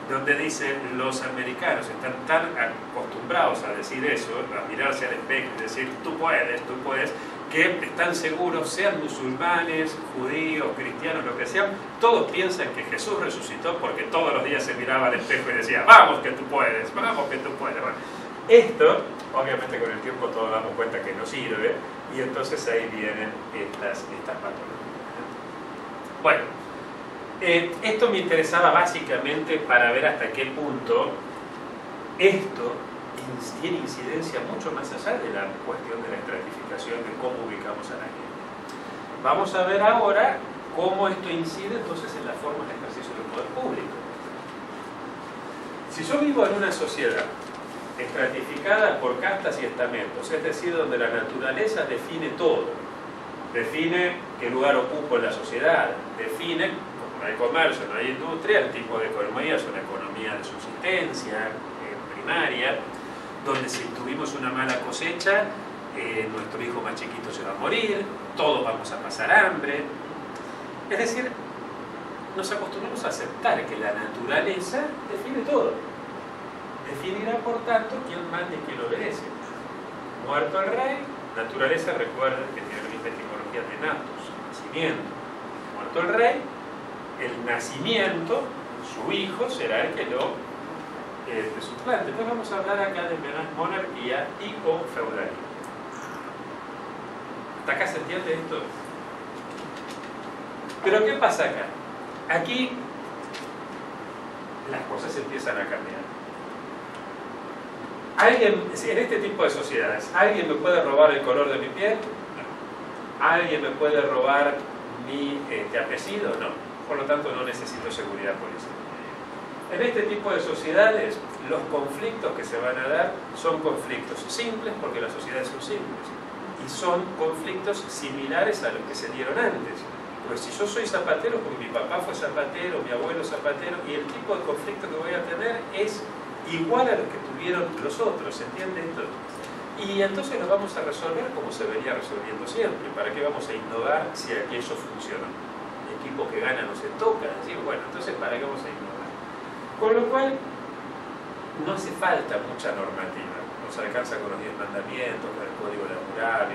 donde dice los americanos están tan acostumbrados a decir eso, a mirarse al espejo y decir tú puedes, que están seguros, sean musulmanes, judíos, cristianos, lo que sean, todos piensan que Jesús resucitó porque todos los días se miraba al espejo y decía vamos que tú puedes, vamos que tú puedes. Bueno, esto, obviamente con el tiempo todos damos cuenta que no sirve y entonces ahí vienen estas patologías. Bueno, esto me interesaba básicamente para ver hasta qué punto esto tiene incidencia mucho más allá de la cuestión de la estratificación de cómo ubicamos a la gente. Vamos a ver ahora cómo esto incide entonces en la forma de ejercicio del poder público. Si yo vivo en una sociedad estratificada por castas y estamentos, es decir, donde la naturaleza define todo, define qué lugar ocupo en la sociedad, define, como no hay comercio, no hay industria, el tipo de economía es una economía de subsistencia primaria, donde si tuvimos una mala cosecha, nuestro hijo más chiquito se va a morir, todos vamos a pasar hambre. Es decir, nos acostumbramos a aceptar que la naturaleza define todo. Definirá, por tanto, quién manda y quién obedece. Muerto el rey, naturaleza, recuerden que tiene la misma etimología de natus, nacimiento. Muerto el rey, el nacimiento, su hijo será el que lo suplante. Entonces vamos a hablar acá de monarquía y o feudalismo. ¿Hasta acá se entiende esto? Pero ¿qué pasa acá? Aquí las cosas empiezan a cambiar. ¿Alguien, en este tipo de sociedades, alguien me puede robar el color de mi piel? No. ¿Alguien me puede robar mi apellido? No. Por lo tanto, no necesito seguridad policial. En este tipo de sociedades, los conflictos que se van a dar son conflictos simples, porque las sociedades son simples, y son conflictos similares a los que se dieron antes. Pues si yo soy zapatero, porque mi papá fue zapatero, mi abuelo zapatero, y el tipo de conflicto que voy a tener es igual a los que tuvieron los otros, ¿se entiende esto? Y entonces lo vamos a resolver como se venía resolviendo siempre. ¿Para qué vamos a innovar si aquello funciona? El equipo que gana no se toca, ¿sí? Bueno, entonces ¿para qué vamos a innovar? Con lo cual, no hace falta mucha normativa. Nos alcanza con los 10 mandamientos, con el código laboral.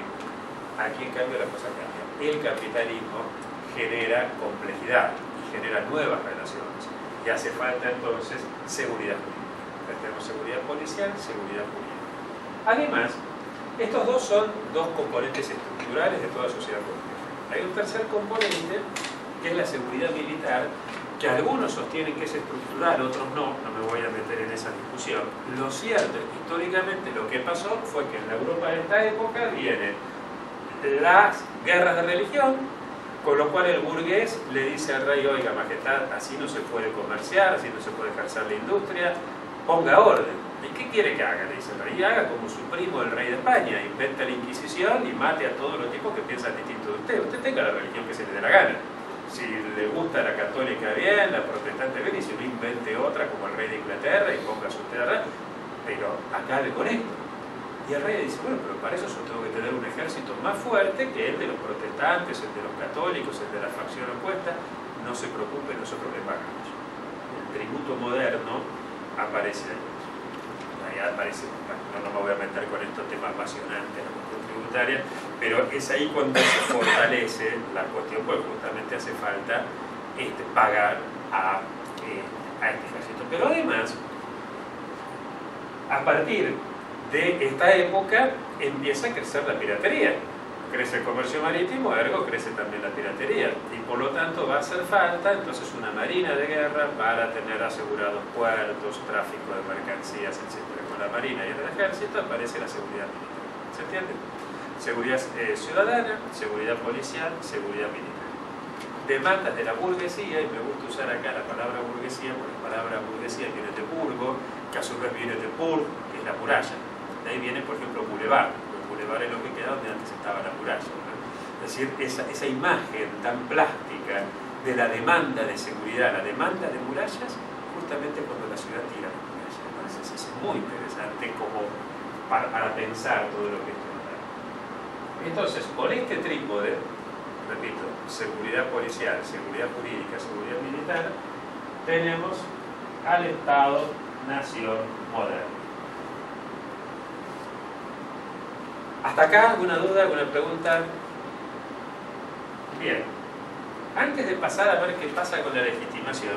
Aquí en cambio la cosa cambia. El capitalismo genera complejidad y genera nuevas relaciones. Y hace falta entonces seguridad jurídica. Tenemos seguridad policial, seguridad jurídica. Además, estos dos son dos componentes estructurales de toda sociedad compleja. Hay un tercer componente, que es la seguridad militar, que algunos sostienen que es estructural, otros no me voy a meter en esa discusión. Lo cierto es que históricamente lo que pasó fue que en la Europa de esta época vienen las guerras de religión, con lo cual el burgués le dice al rey: oiga, majestad, así no se puede comerciar, así no se puede ejercer la industria, ponga orden. ¿Y qué quiere que haga? Le dice el rey: haga como su primo el rey de España, invente la Inquisición y mate a todos los tipos que piensan distinto de usted. Usted tenga la religión que se le dé la gana. Si le gusta la católica, bien, la protestante, bien, y si no, invente otra como el rey de Inglaterra y ponga su tierra, pero acabe con esto. Y el rey le dice: bueno, pero para eso yo tengo que tener un ejército más fuerte que el de los protestantes, el de los católicos, el de la facción opuesta. No se preocupe, nosotros le pagamos. El tributo moderno aparece ahí. Ahí aparece, no me voy a meter con estos temas apasionantes, la cuestión tributaria, pero es ahí cuando se fortalece la cuestión, porque justamente hace falta pagar a este ejército. Pero además, a partir de esta época empieza a crecer la piratería. Crece el comercio marítimo, ergo crece también la piratería. Y por lo tanto va a hacer falta entonces una marina de guerra para tener asegurados puertos, tráfico de mercancías, etc. Con la marina y el ejército aparece la seguridad militar. ¿Se entiende? Seguridad ciudadana, seguridad policial, seguridad militar. Demandas de la burguesía, y me gusta usar acá la palabra burguesía, porque la palabra burguesía viene de burgo, que a su vez viene de burg, que es la muralla. De ahí viene, por ejemplo, boulevard. El boulevard es lo que queda donde antes estaba la muralla, ¿no? Es decir, esa imagen tan plástica de la demanda de seguridad, la demanda de murallas, justamente cuando la ciudad tira las murallas. Entonces es muy interesante como para pensar todo lo que esto nos da. Entonces, con este trípode, repito, seguridad policial, seguridad jurídica, seguridad militar, tenemos al Estado-Nación moderno. ¿Hasta acá alguna duda, alguna pregunta? Bien. Antes de pasar a ver qué pasa con la legitimación,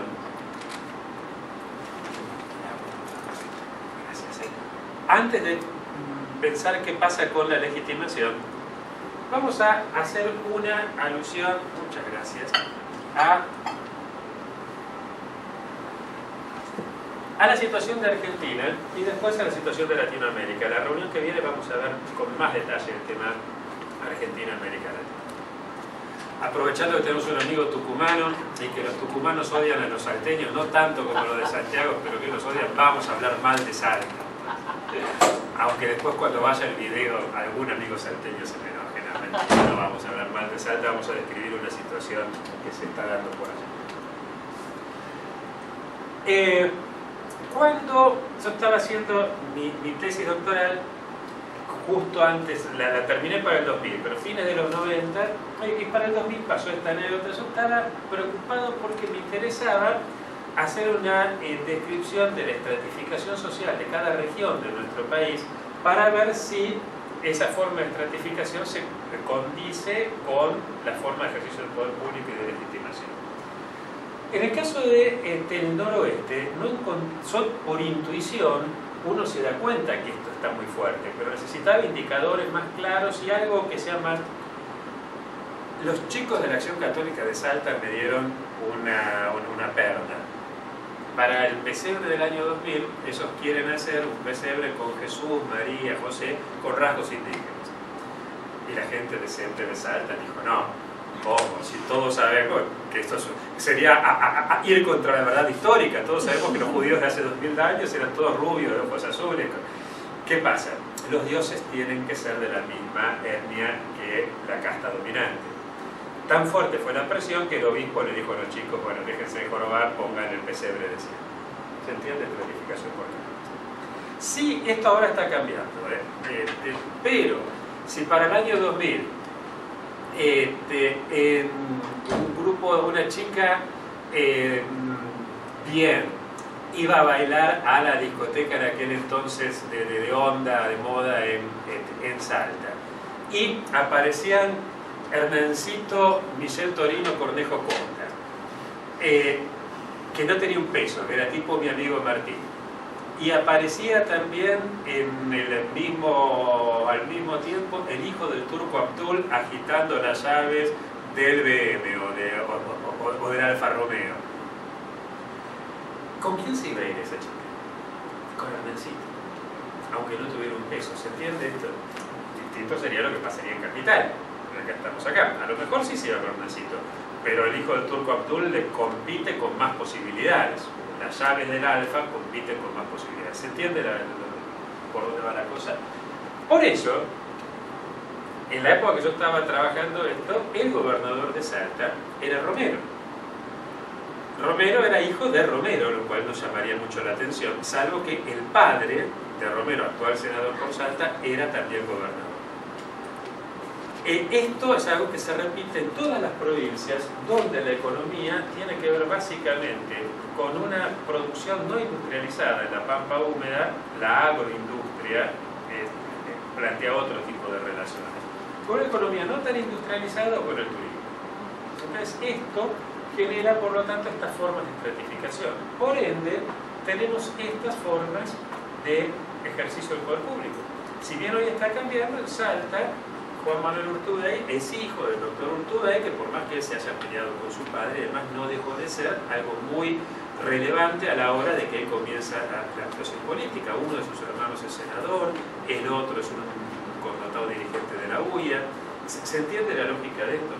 antes de pensar qué pasa con la legitimación, vamos a hacer una alusión, muchas gracias, a la situación de Argentina y después a la situación de Latinoamérica. La reunión que viene vamos a ver con más detalle el tema Argentina-América Latina. Aprovechando que tenemos un amigo tucumano y que los tucumanos odian a los salteños, no tanto como los de Santiago, pero que los odian, vamos a hablar mal de Salta. Aunque después cuando vaya el video algún amigo salteño se me enoje, no vamos a hablar mal de Salta, vamos a describir una situación que se está dando por allá. Cuando yo estaba haciendo mi tesis doctoral, justo antes, la terminé para el 2000, pero fines de los 90, y para el 2000 pasó esta anécdota. Yo estaba preocupado porque me interesaba hacer una descripción de la estratificación social de cada región de nuestro país para ver si esa forma de estratificación se condice con la forma de ejercicio del poder público y de legitimación. En el caso del noroeste, por intuición, uno se da cuenta que esto está muy fuerte, pero necesitaba indicadores más claros y algo que sea más... Los chicos de la Acción Católica de Salta me dieron una perla. Para el pesebre del año 2000, ellos quieren hacer un pesebre con Jesús, María, José, con rasgos indígenas. Y la gente decente de Salta dijo: no, ¿Cómo? Si todos sabemos que esto sería ir contra la verdad histórica. Todos sabemos que los judíos de hace 2000 años eran todos rubios, de ojos azules. ¿Qué pasa? Los dioses tienen que ser de la misma etnia que la casta dominante. Tan fuerte fue la presión que el obispo le dijo a los chicos, bueno, déjense de jorobar, pongan el pesebre de cielo. ¿Se entiende? Clarificación por acá. Sí, esto ahora está cambiando, pero si para el año 2000 en un grupo, una chica bien iba a bailar a la discoteca en aquel entonces de onda, de moda en Salta, y aparecían Hernancito, Michel Torino, Cornejo Conta, que no tenía un peso, era tipo mi amigo Martín, y aparecía también al mismo tiempo el hijo del turco Abdul agitando las llaves del BM o del Alfa Romeo. ¿Con quién se iba a ir esa chica? Con Hernancito, aunque no tuviera un peso. ¿Se entiende esto? Distinto sería lo que pasaría en Capital, acá estamos acá. A lo mejor sí se iba con Hernancito, pero el hijo del turco Abdul le compite con más posibilidades. Las llaves del Alfa compiten con más posibilidades. ¿Se entiende por dónde va la cosa? Por eso, en la época que yo estaba trabajando esto, el gobernador de Salta era Romero. Romero era hijo de Romero, lo cual no llamaría mucho la atención, salvo que el padre de Romero, actual senador por Salta, era también gobernador. Esto es algo que se repite en todas las provincias donde la economía tiene que ver básicamente con una producción no industrializada. En la pampa húmeda, la agroindustria plantea otro tipo de relaciones. Con una economía no tan industrializada o con el turismo. Entonces esto genera, por lo tanto, estas formas de estratificación. Por ende, tenemos estas formas de ejercicio del poder público. Si bien hoy está cambiando, en Salta, Juan Manuel Urtubey es hijo del doctor Urtubey, que por más que él se haya peleado con su padre, además no dejó de ser algo muy relevante a la hora de que él comienza la actuación política. Uno de sus hermanos es senador, el otro es un connotado dirigente de la UIA. ¿Se entiende la lógica de esto?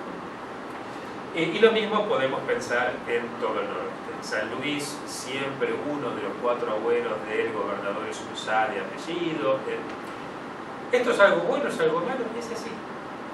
Y lo mismo podemos pensar en todo el noreste. En San Luis, siempre uno de los 4 abuelos del gobernador es un Sá de apellido. ¿Esto es algo bueno, es algo malo? Es así.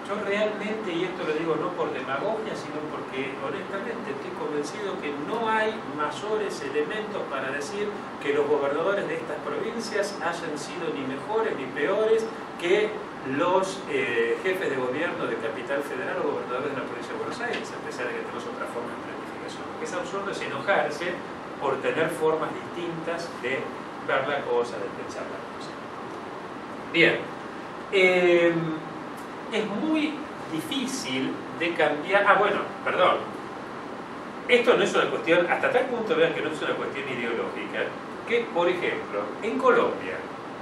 Yo realmente, y esto lo digo no por demagogia, sino porque honestamente estoy convencido que no hay mayores elementos para decir que los gobernadores de estas provincias hayan sido ni mejores ni peores que los jefes de gobierno de Capital Federal o gobernadores de la provincia de Buenos Aires, a pesar de que tenemos otra forma de planificación. Lo que es absurdo es enojarse por tener formas distintas de ver la cosa, de pensar la cosa. Bien. Es muy difícil de cambiar. Esto no es una cuestión, hasta tal punto vean que no es una cuestión ideológica, que por ejemplo, en Colombia,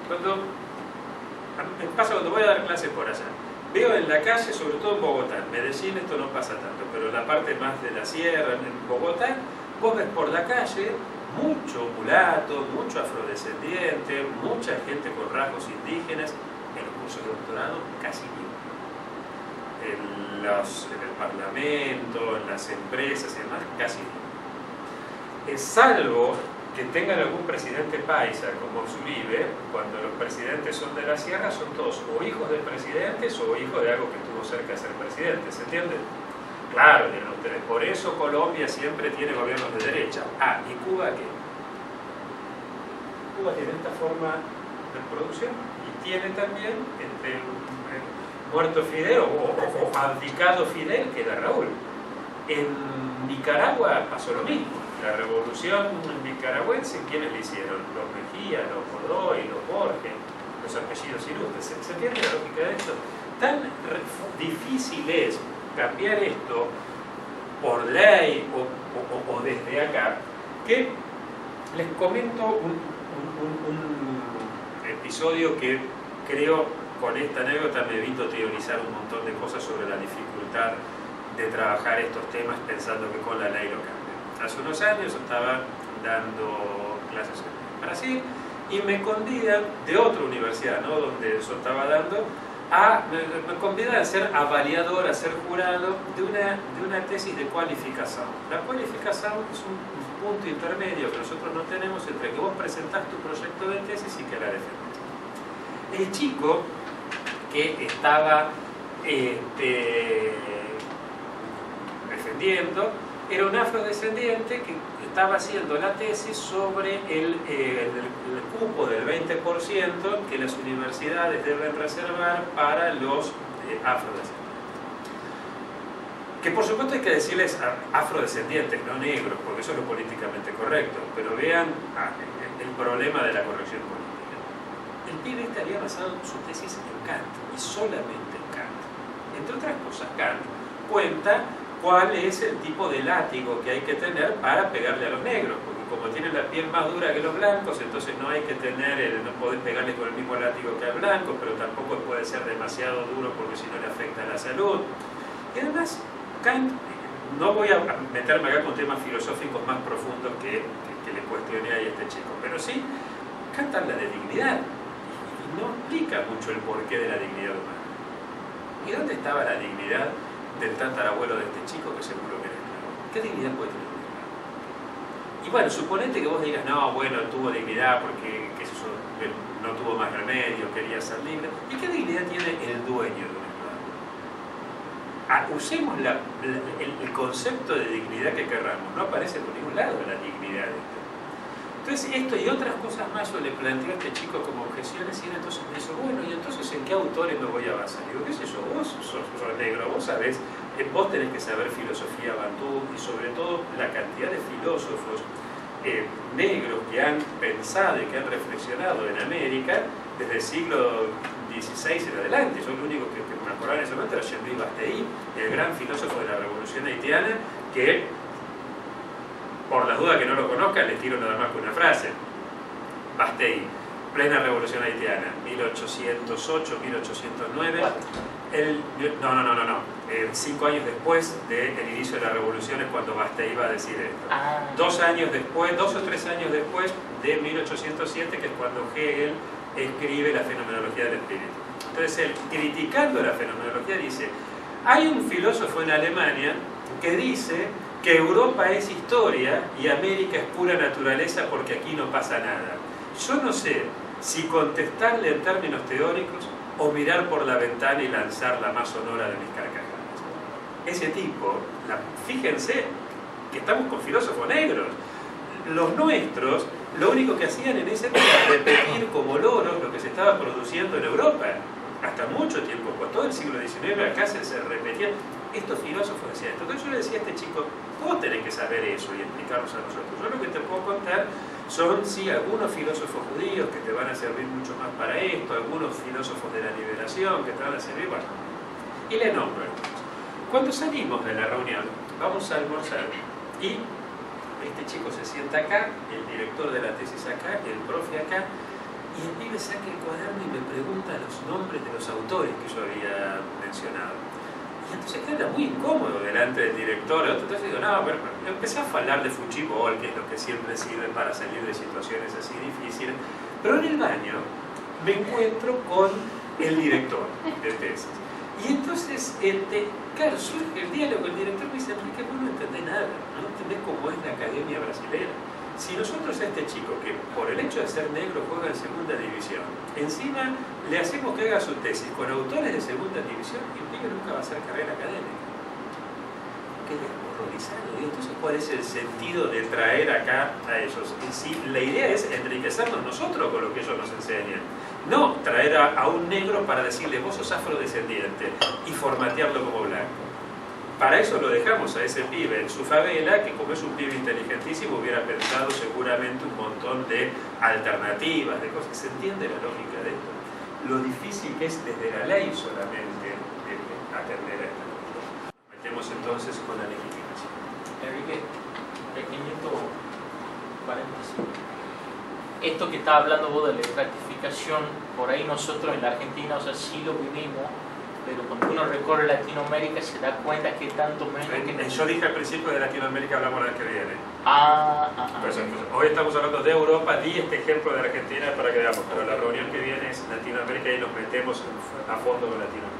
cuando voy a dar clases por allá, veo en la calle, sobre todo en Bogotá, en Medellín esto no pasa tanto, pero en la parte más de la sierra, en Bogotá, vos ves por la calle mucho mulato, mucho afrodescendiente, mucha gente con rasgos indígenas. En los cursos de doctorado casi ni en el parlamento, en las empresas y demás, casi ni. Salvo que tengan algún presidente paisa como Uribe, cuando los presidentes son de la sierra, son todos o hijos de presidentes o hijos de algo que estuvo cerca de ser presidente, ¿se entiende? Claro, dirán ustedes, por eso Colombia siempre tiene gobiernos de derecha. ¿Y Cuba qué? Cuba tiene esta forma de producción. Tiene también muerto Fidel o abdicado Fidel, que era Raúl. En Nicaragua pasó lo mismo. La revolución nicaragüense, ¿quiénes le hicieron? Los Mejía, los Godoy, los Borges, los apellidos ilustres. ¿Se entiende la lógica de esto? Tan difícil es cambiar esto por ley o desde acá, que les comento un episodio que creo, con esta anécdota me evito teorizar un montón de cosas sobre la dificultad de trabajar estos temas pensando que con la ley lo cambia. Hace unos años estaba dando clases en Brasil y me convidan de otra universidad, ¿no?, donde yo estaba dando, me convidan a ser avaliador, a ser jurado de una tesis de cualificación. La cualificación es un punto intermedio que nosotros no tenemos entre que vos presentás tu proyecto de tesis y que la defendés. El chico que estaba defendiendo era un afrodescendiente que estaba haciendo la tesis sobre el cupo del 20% que las universidades deben reservar para los afrodescendientes. Que por supuesto hay que decirles afrodescendientes, no negros, porque eso es lo políticamente correcto, pero vean el problema de la corrección política. El pibe este había basado su tesis en Kant, y solamente en Kant. Entre otras cosas, Kant cuenta cuál es el tipo de látigo que hay que tener para pegarle a los negros, porque como tienen la piel más dura que los blancos, entonces no hay que tener, no podés pegarle con el mismo látigo que al blanco, pero tampoco puede ser demasiado duro porque si no le afecta a la salud. Y además, Kant, no voy a meterme acá con temas filosóficos más profundos que le cuestioné ahí a este chico, pero sí, Kant habla de dignidad y no explica mucho el porqué de la dignidad humana. ¿Y dónde estaba la dignidad del tatarabuelo de este chico que seguro que era esclavo? ¿Qué dignidad puede tener un esclavo? Y bueno, suponete que vos digas, no, bueno, tuvo dignidad porque, qué sé yo, no tuvo más remedio, quería ser libre. ¿Y qué dignidad tiene el dueño de un esclavo? Usemos el concepto de dignidad que querramos, no aparece por ningún lado la dignidad de esto. Entonces esto y otras cosas más yo le planteo a este chico como objeciones y entonces me dice, bueno, ¿y entonces en qué autores me voy a basar? Digo, qué sé yo, vos sos negro, vos sabés, vos tenés que saber filosofía bantú y sobre todo la cantidad de filósofos negros que han pensado y que han reflexionado en América desde el siglo XVI en adelante. Yo lo único que me acordaba en ese momento era Jean-Louis Bastei, el gran filósofo de la Revolución Haitiana, que por las dudas que no lo conozcan, les tiro nada más con una frase. Bastei, plena Revolución Haitiana, 1808, 1809. No. 5 años después del inicio de la revolución es cuando Bastei iba a decir esto. 2 años después, 2 o 3 años después de 1807, que es cuando Hegel escribe la fenomenología del espíritu. Entonces él, criticando la fenomenología, dice, hay un filósofo en Alemania que dice que Europa es historia y América es pura naturaleza porque aquí no pasa nada. Yo no sé si contestarle en términos teóricos o mirar por la ventana y lanzar la más sonora de mis carcajadas. Ese tipo, fíjense que estamos con filósofos negros. Los nuestros, lo único que hacían en ese época era repetir como loros lo que se estaba produciendo en Europa. Hasta mucho tiempo, por todo el siglo XIX acá se repetía. Estos filósofos decían esto. Entonces yo le decía a este chico, vos tenés que saber eso y explicarnos a nosotros. Yo lo que te puedo contar son, sí, algunos filósofos judíos que te van a servir mucho más para esto, algunos filósofos de la liberación que te van a servir, bueno. Y le nombro. Cuando salimos de la reunión, vamos a almorzar y este chico se sienta acá, el director de la tesis acá, el profe acá, y el pibe saca el cuaderno y me pregunta los nombres de los autores que yo había mencionado. Y entonces queda muy incómodo delante del director. Entonces digo, no, pero empecé a hablar de fuchibol, que es lo que siempre sirve para salir de situaciones así difíciles. Pero en el baño me encuentro con el director de tesis. Y entonces, claro, surge el diálogo. El director me dice, Enrique, vos no entendés nada, no entendés cómo es la academia brasileña. Si nosotros a este chico, que por el hecho de ser negro juega en segunda división, encima le hacemos que haga su tesis con autores de segunda división, el pibe nunca va a hacer carrera académica. Queda horrorizado. Y entonces, ¿cuál es el sentido de traer acá a ellos? Y si la idea es enriquecernos nosotros con lo que ellos nos enseñan, no traer a un negro para decirle, vos sos afrodescendiente, y formatearlo como blanco. Para eso lo dejamos a ese pibe en su favela, que como es un pibe inteligentísimo hubiera pensado seguramente un montón de alternativas, de cosas. ¿Se entiende la lógica de esto? Lo difícil que es desde la ley solamente atender a esta cosa. Metemos entonces con la legitimación. Enrique, pequeñito paréntesis. Esto que está hablando vos de la estratificación, por ahí nosotros en la Argentina, o sea, sí lo vivimos, pero cuando uno recorre Latinoamérica se da cuenta que tanto menos... Yo dije al principio de Latinoamérica, hablamos la vez que viene. eso. Hoy estamos hablando de Europa, di este ejemplo de Argentina para que veamos, pero la reunión que viene es Latinoamérica y nos metemos a fondo con Latinoamérica.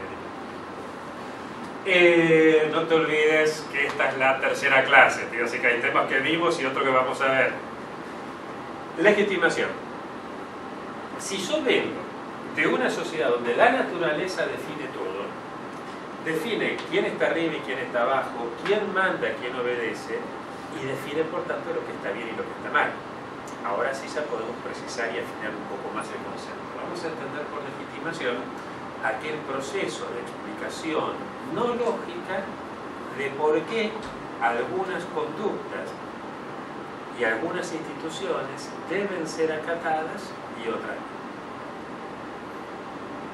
No te olvides que esta es la tercera clase, tío, así que hay temas que vimos y otro que vamos a ver. Legitimación. Si yo vengo de una sociedad donde la naturaleza define todo, define quién está arriba y quién está abajo, quién manda, quién obedece, y define por tanto lo que está bien y lo que está mal. Ahora sí ya podemos precisar y afinar un poco más el concepto. Vamos a entender por legitimación aquel proceso de explicación no lógica de por qué algunas conductas y algunas instituciones deben ser acatadas y otras no.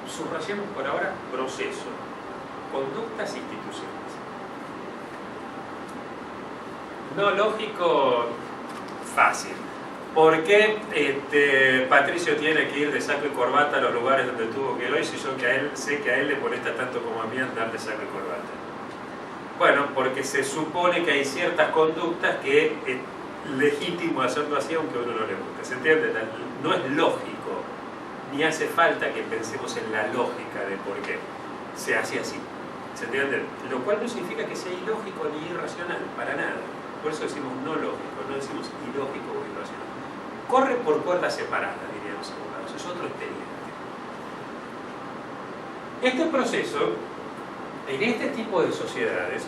Subrayemos por ahora proceso, conductas e instituciones. No lógico, fácil. ¿Por qué Patricio tiene que ir de saco y corbata a los lugares donde tuvo que ir hoy si yo sé que a él le molesta tanto como a mí andar de saco y corbata? Bueno, porque se supone que hay ciertas conductas que es legítimo hacerlo así aunque a uno no le guste. ¿Se entiende? No es lógico, ni hace falta que pensemos en la lógica de por qué se hace así. ¿Se entiende? Lo cual no significa que sea ilógico ni irracional, para nada. Por eso decimos no lógico, no decimos ilógico o irracional. Corre por cuerdas separadas, dirían los abogados. Es otro expediente. Este proceso, en este tipo de sociedades,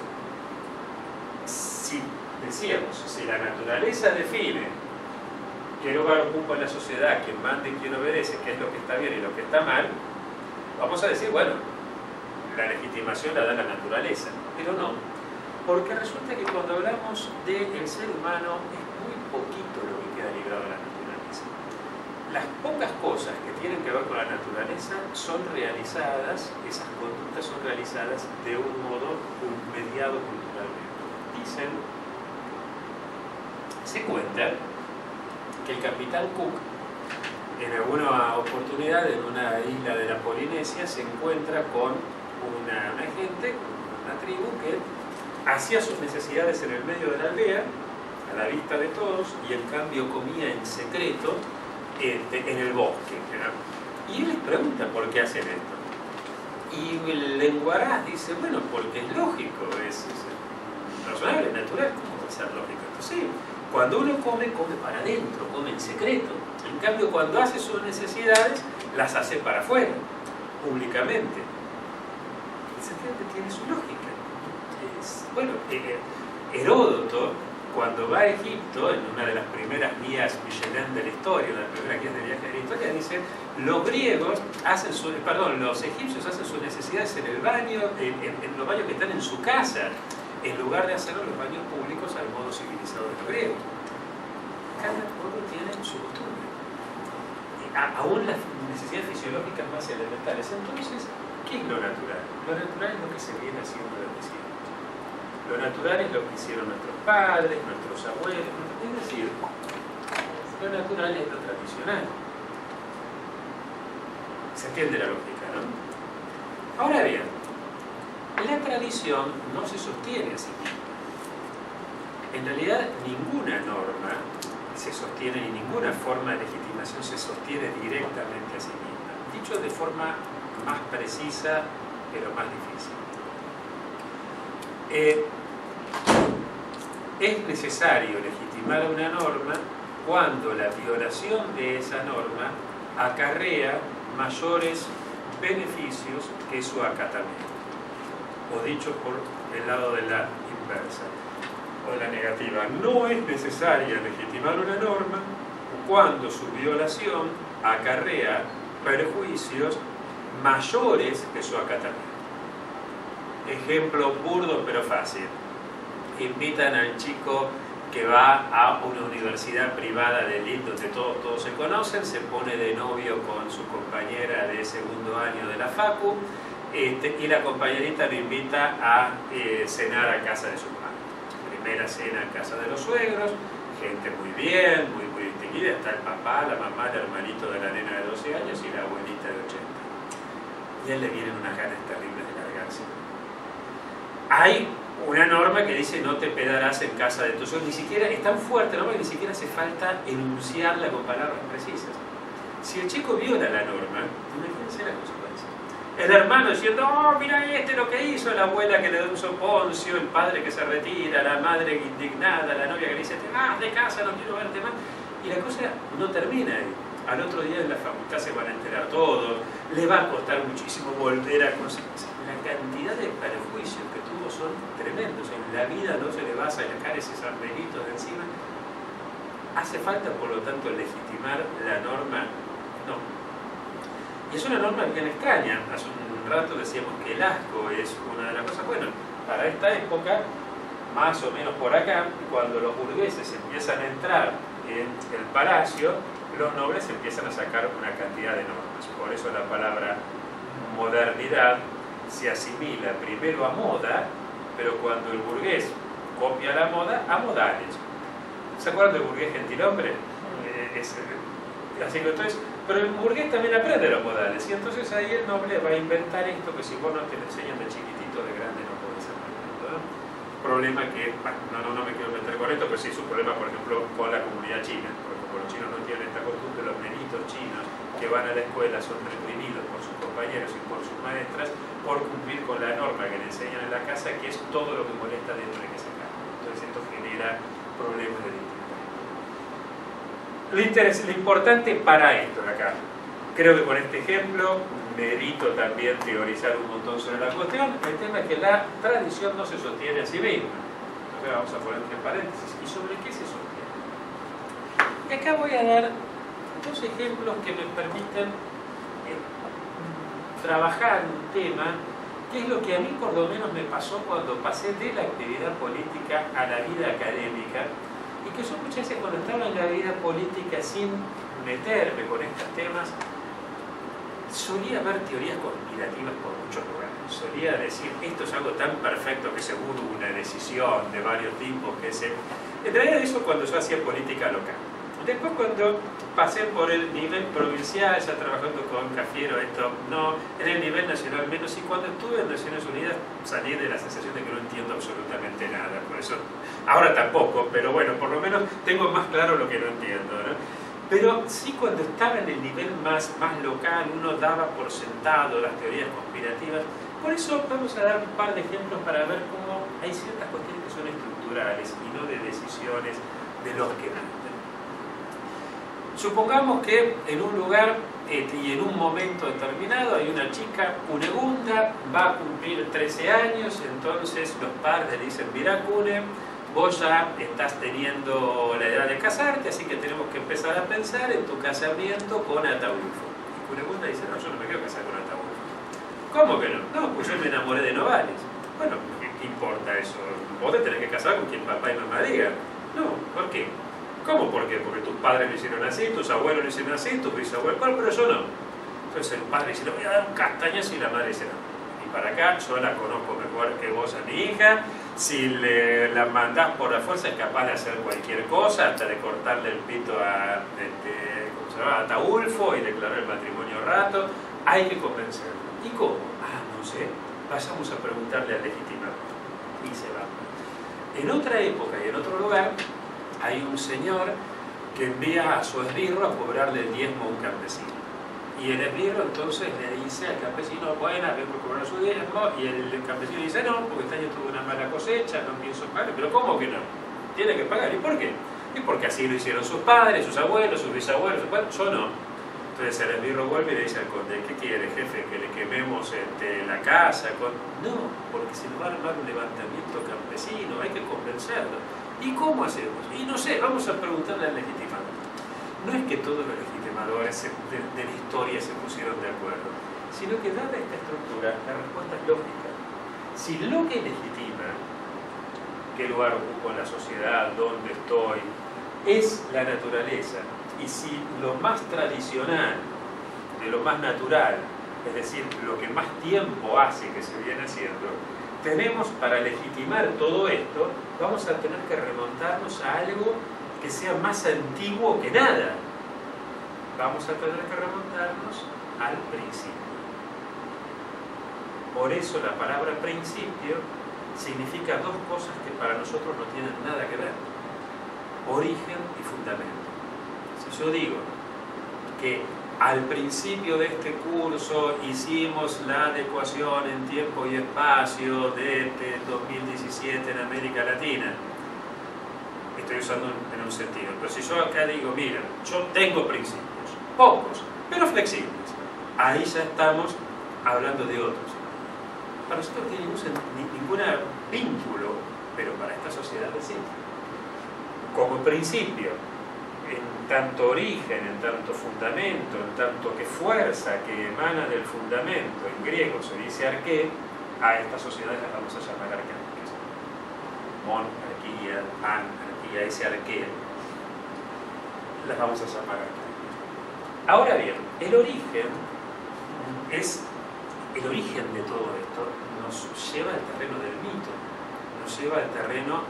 si decíamos, si la naturaleza define qué lugar ocupa en la sociedad, quién manda y quién obedece, qué es lo que está bien y lo que está mal, vamos a decir, bueno, la legitimación la da la naturaleza, pero no, porque resulta que cuando hablamos del ser humano es muy poquito lo que queda librado de la naturaleza. Las pocas cosas que tienen que ver con la naturaleza son realizadas, esas conductas son realizadas de un modo mediado culturalmente. Dicen, se cuenta que el capitán Cook en alguna oportunidad en una isla de la Polinesia se encuentra con una gente, una tribu que hacía sus necesidades en el medio de la aldea, a la vista de todos, y en cambio comía en secreto en el bosque, ¿no? Y él les pregunta por qué hacen esto. Y el lenguaraz dice, bueno, porque es lógico, es razonable, natural, ¿cómo va a ser lógico? Entonces, cuando uno come, come para adentro, come en secreto. En cambio, cuando hace sus necesidades, las hace para afuera, públicamente. Tiene su lógica. Bueno, Heródoto, cuando va a Egipto, en una de las primeras guías Michelin de la historia, una de las primeras guías de viaje de la historia, dice, los egipcios hacen sus necesidades en el baño, en los baños que están en su casa, en lugar de hacerlo en los baños públicos al modo civilizado de los griegos. Cada pueblo tiene su costumbre. Aún las necesidades fisiológicas más elementales. Entonces, ¿qué es lo natural? Lo natural es lo que se viene haciendo desde siempre. Lo natural es lo que hicieron nuestros padres, nuestros abuelos. Es decir, lo natural es lo tradicional. Se entiende la lógica, ¿no? Ahora bien, la tradición no se sostiene así. En realidad, ninguna norma se sostiene y ninguna forma de legitimación se sostiene directamente a sí misma. Dicho de forma más precisa, pero más difícil. Es necesario legitimar una norma cuando la violación de esa norma acarrea mayores beneficios que su acatamiento. O dicho por el lado de la inversa, o de la negativa, no es necesaria legitimar una norma cuando su violación acarrea perjuicios mayores que su acatamiento. Ejemplo burdo pero fácil. Invitan al chico que va a una universidad privada de elite donde todos se conocen, se pone de novio con su compañera de segundo año de la facu, y la compañerita lo invita a cenar a casa de sus padres. Primera cena en casa de los suegros, gente muy bien, muy distinguida, está el papá, la mamá, el hermanito de la nena de 12 años y la abuelita de 80. Y a él le vienen unas ganas terribles de largarse. Hay una norma que dice no te hospedarás en casa de tus hijos. Ni siquiera es tan fuerte la norma que ni siquiera hace falta enunciarla con palabras precisas. Si el chico viola la norma, imagínense las consecuencias. El hermano diciendo, oh, mira lo que hizo, la abuela que le da un soponcio, el padre que se retira, la madre indignada, la novia que le dice, te vas de casa, no quiero verte más. Y la cosa no termina ahí. Al otro día en la facultad se van a enterar todos, le va a costar muchísimo volver a conseguir. La cantidad de perjuicios que tuvo son tremendos. En la vida no se le va a sacar ese arreglito de encima. ¿Hace falta, por lo tanto, legitimar la norma? No. Y es una norma bien extraña. Hace un rato decíamos que el asco es una de las cosas. Bueno, para esta época, más o menos por acá, cuando los burgueses empiezan a entrar en el palacio, los nobles empiezan a sacar una cantidad de normas. Por eso la palabra modernidad se asimila primero a moda, pero cuando el burgués copia la moda, a modales. ¿Se acuerdan del burgués gentilhombre? Así que entonces, pero el burgués también aprende los modales, y entonces ahí el noble va a inventar esto que si vos no te lo enseñan de chiquitito, de grande no podés aprender, ¿no? Problema que, bueno, no me quiero meter con esto, pero sí es un problema, por ejemplo, con la comunidad china, porque como los chinos no tienen esta costumbre, los nenitos chinos que van a la escuela son reprimidos por sus compañeros y por sus maestras por cumplir con la norma que le enseñan en la casa, que es todo lo que molesta dentro de esa casa. Entonces esto genera problemas de distinto. Lo importante para esto de acá, creo que con este ejemplo merito también teorizar un montón sobre la cuestión. El tema es que la tradición no se sostiene a sí misma. Entonces vamos a poner entre paréntesis. ¿Y sobre qué se sostiene? Y acá voy a dar dos ejemplos que me permiten trabajar un tema que es lo que a mí por lo menos me pasó cuando pasé de la actividad política a la vida académica, y que yo muchas veces cuando estaba en la vida política sin meterme con estos temas solía ver teorías conspirativas por muchos lugares. Solía decir, esto es algo tan perfecto que seguro hubo una decisión de varios tipos que se... En realidad eso cuando yo hacía política local. Después cuando pasé por el nivel provincial, ya trabajando con Cafiero, esto no, en el nivel nacional menos, y cuando estuve en Naciones Unidas salí de la sensación de que no entiendo absolutamente nada. Por eso, ahora tampoco, pero bueno, por lo menos tengo más claro lo que no entiendo, ¿no? Pero sí, cuando estaba en el nivel más local, uno daba por sentado las teorías conspirativas. Por eso vamos a dar un par de ejemplos para ver cómo hay ciertas cuestiones que son estructurales y no de decisiones de los que mandan. Supongamos que en un lugar y en un momento determinado hay una chica cunegunda, va a cumplir 13 años, entonces los padres le dicen, mirá Cune, vos ya estás teniendo la edad de casarte, así que tenemos que empezar a pensar en tu casamiento con Ataulfo. Y Cunegunda dice, no, yo no me quiero casar con Ataulfo. ¿Cómo que no? No, pues yo me enamoré de Novales. Bueno, ¿qué importa eso? Vos te tenés que casar con quien papá y mamá digan. No, ¿por qué? ¿Cómo por qué? Porque tus padres lo hicieron así, tus abuelos lo hicieron así, tus bisabuelos, pero yo no. Entonces el padre dice, le voy a dar un castañazo, y la madre dice, no. Y para acá, yo la conozco mejor que vos a mi hija. Si la mandás por la fuerza es capaz de hacer cualquier cosa, hasta de cortarle el pito a ¿cómo se llama? A Ataulfo y declarar el matrimonio rato. Hay que convencerlo. ¿Y cómo? No sé. Vayamos a preguntarle al legitimador. Y se va. En otra época y en otro lugar, hay un señor que envía a su esbirro a cobrarle el diezmo a un campesino. Y el esbirro entonces le dice al campesino, bueno, vengo a cobrar su diezmo, y el campesino dice, no, porque este año tuve una mala cosecha, no pienso pagar. Pero ¿cómo que no? Tiene que pagar. ¿Y por qué? Y porque así lo hicieron sus padres, sus abuelos, sus bisabuelos, yo no. Entonces el esbirro vuelve y le dice al conde, ¿qué quiere, jefe? ¿Que le quememos la casa? No, porque se nos va a armar un levantamiento campesino, hay que convencerlo. ¿Y cómo hacemos? Y no sé, vamos a preguntarle al legitimador. No es que todos los legitimadores de la historia se pusieron de acuerdo, sino que dada esta estructura, la respuesta es lógica. Si lo que legitima qué lugar ocupo en la sociedad, dónde estoy, es la naturaleza, y si lo más tradicional de lo más natural, es decir, lo que más tiempo hace que se viene haciendo, tenemos para legitimar todo esto, vamos a tener que remontarnos a algo que sea más antiguo que nada. Vamos a tener que remontarnos al principio. Por eso la palabra principio significa dos cosas que para nosotros no tienen nada que ver: origen y fundamento. Si yo digo que al principio de este curso hicimos la adecuación en tiempo y espacio de 2017 en América Latina, estoy usando en un sentido, pero si yo acá digo, mira, yo tengo principios, pocos, pero flexibles, ahí ya estamos hablando de otros. Para nosotros no tiene ningún vínculo, pero para esta sociedad sí. Como principio, en tanto origen, en tanto fundamento, en tanto que fuerza que emana del fundamento, en griego se dice arqué, a estas sociedades las vamos a llamar arcáicas. Mon, arquía, an, arquía, ese arqué, las vamos a llamar arcaicas. Ahora bien, el origen de todo esto nos lleva al terreno del mito, nos lleva al terreno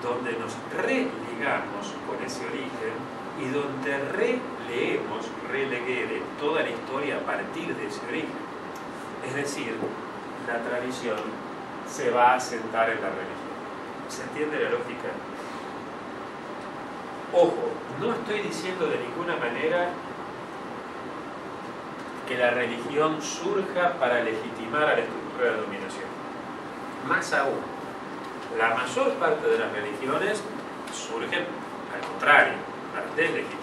donde nos religamos con ese origen y donde releemos, releguere, toda la historia a partir de ese origen. Es decir, la tradición se va a sentar en la religión. ¿Se entiende la lógica? Ojo, no estoy diciendo de ninguna manera que la religión surja para legitimar a la estructura de dominación. Más aún, la mayor parte de las religiones surgen al contrario, para deslegitimar.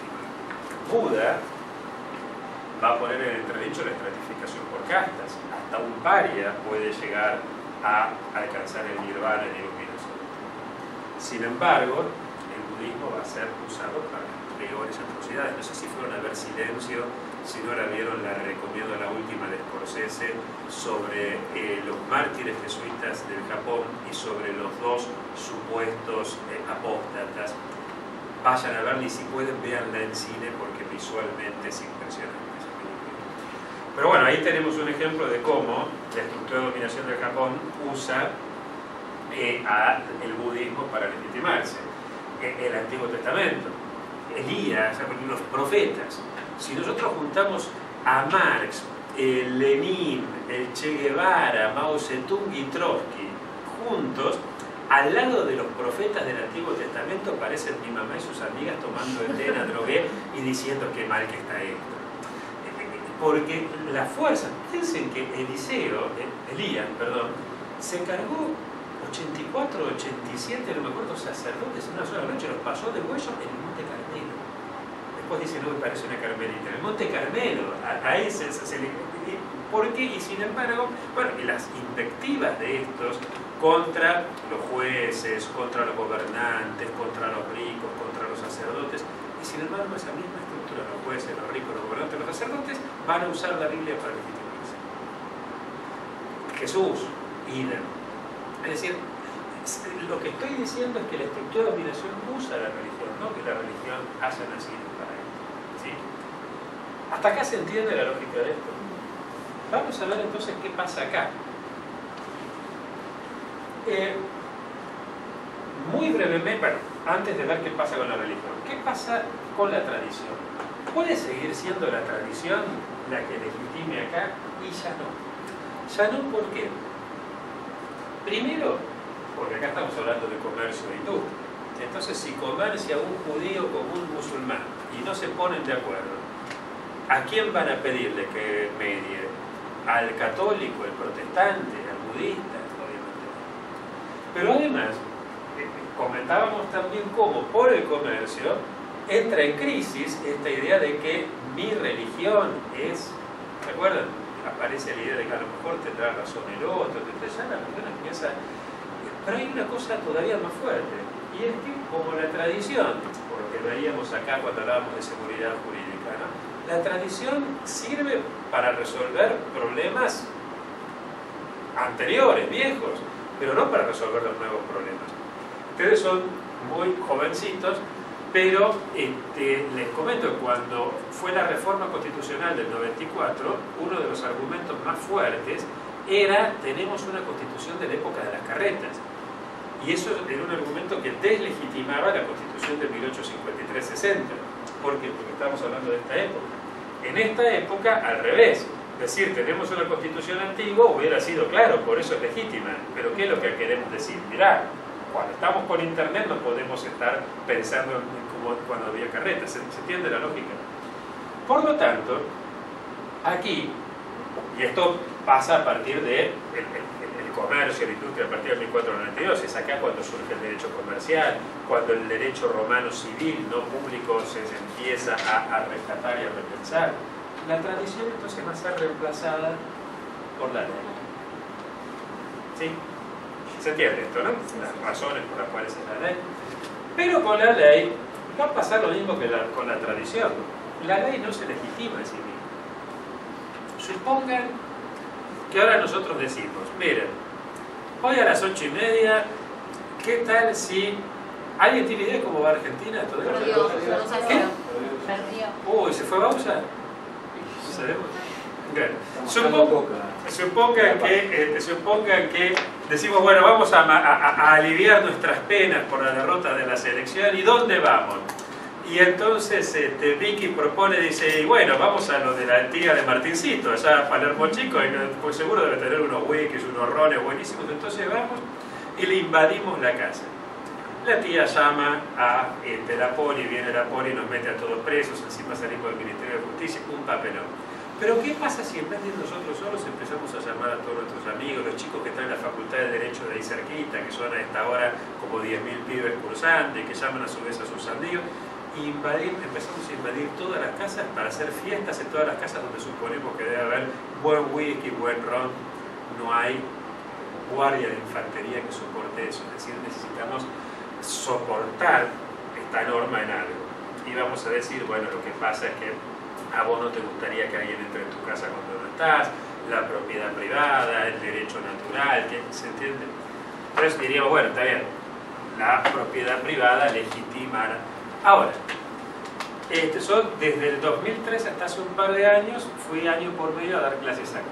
Buda va a poner en entredicho la estratificación por castas. Hasta un paria puede llegar a alcanzar el nirvana en iluminación. Sin embargo, el budismo va a ser usado para las peores atrocidades. No sé si fueron a ver Silencio. Si no la vieron, la recomiendo, la última de Scorsese, sobre los mártires jesuitas del Japón y sobre los dos supuestos apóstatas. Vayan a verla y si pueden, véanla en cine porque visualmente es impresionante esa película. Pero bueno, ahí tenemos un ejemplo de cómo la estructura de dominación del Japón usa el budismo para legitimarse. El Antiguo Testamento, Elías, los profetas. Si nosotros juntamos a Marx, Lenin, el Che Guevara, Mao Zedong y Trotsky juntos, al lado de los profetas del Antiguo Testamento parecen mi mamá y sus amigas tomando el té en la drogué y diciendo qué mal que está esto. Porque la fuerza, piensen que Elías, se cargó 84, 87, no me acuerdo, sacerdotes en una sola noche, los pasó de huello en el Monte Carmelo. Después dice, no me parece una carmelita. En el Monte Carmelo, a ese se le... ¿Por qué? Y sin embargo, bueno, y las invectivas de estos contra los jueces, contra los gobernantes, contra los ricos, contra los sacerdotes, y sin embargo esa misma estructura, los jueces, los ricos, los gobernantes, los sacerdotes, van a usar la Biblia para legitimarse. Jesús, idem. Es decir, lo que estoy diciendo es que la estructura de dominación usa la religión, no que la religión haya nacido para esto. ¿Sí? ¿Hasta acá se entiende la lógica de esto? Vamos a ver entonces qué pasa acá. Muy brevemente, bueno, antes de ver qué pasa con la religión, ¿qué pasa con la tradición? ¿Puede seguir siendo la tradición la que legitime acá? Y ya no. Ya no, ¿por qué? Primero, porque acá estamos hablando de comercio e industria. Entonces, si comercia un judío con un musulmán y no se ponen de acuerdo, ¿a quién van a pedirle que medie? ¿Al católico, el protestante, al budista? Obviamente no. Pero además, comentábamos también cómo por el comercio entra en crisis esta idea de que mi religión es, ¿recuerdan? Aparece la idea de que a lo mejor tendrá razón el otro, entonces ya la religión empieza. Pero hay una cosa todavía más fuerte, y es que como la tradición, por lo que veíamos acá cuando hablábamos de seguridad jurídica, ¿no? La tradición sirve para resolver problemas anteriores, viejos, pero no para resolver los nuevos problemas. Ustedes son muy jovencitos, pero les comento que cuando fue la reforma constitucional del 94, uno de los argumentos más fuertes era: tenemos una constitución de la época de las carretas. Y eso era un argumento que deslegitimaba la constitución de 1853-60. ¿Por qué? Porque estamos hablando de esta época. En esta época, al revés, decir tenemos una constitución antigua hubiera sido claro, por eso es legítima. Pero ¿qué es lo que queremos decir? Mirá, cuando estamos con internet no podemos estar pensando como cuando había carretas. ¿Se entiende la lógica? Por lo tanto, aquí, y esto pasa a partir de el comercio, la industria a partir de 1492, es acá cuando surge el derecho comercial, cuando el derecho romano civil, no público, se empieza a rescatar y a repensar. La tradición entonces va a ser reemplazada por la ley. ¿Sí? ¿Se entiende esto, no? Las razones por las cuales es la ley. Pero con la ley va a pasar lo mismo que con la tradición. La ley no se legitima en sí misma. Supongan que ahora nosotros decimos, miren, hoy a las 8:30, ¿qué tal si... ¿Alguien tiene idea de cómo va Argentina? ¿Qué? Uy, ¿se fue Bausa? Supongan que decimos, bueno, vamos a aliviar nuestras penas por la derrota de la selección. ¿Y dónde vamos? Y entonces Vicky propone, dice, y bueno, vamos a lo de la tía de Martincito, allá a Palermo Chico, y pues seguro debe tener unos wikis, unos rones buenísimos. Entonces vamos y le invadimos la casa. La tía llama a la poli, viene la poli y nos mete a todos presos, encima salimos del Ministerio de Justicia, un papelón. Pero ¿qué pasa si en vez de nosotros solos empezamos a llamar a todos nuestros amigos, los chicos que están en la Facultad de Derecho de ahí cerquita, que son a esta hora como 10.000 pibes cursantes, que llaman a su vez a sus amigos, y empezamos a invadir todas las casas para hacer fiestas en todas las casas donde suponemos que debe haber buen whisky, buen ron? No hay guardia de infantería que soporte eso, es decir, necesitamos soportar esta norma en algo. Y vamos a decir, bueno, lo que pasa es que a vos no te gustaría que alguien entre en tu casa cuando no estás, la propiedad privada, el derecho natural, ¿se entiende? Entonces diríamos, bueno, está bien, la propiedad privada legitima. Ahora, son desde el 2003 hasta hace un par de años, fui año por medio a dar clases acá.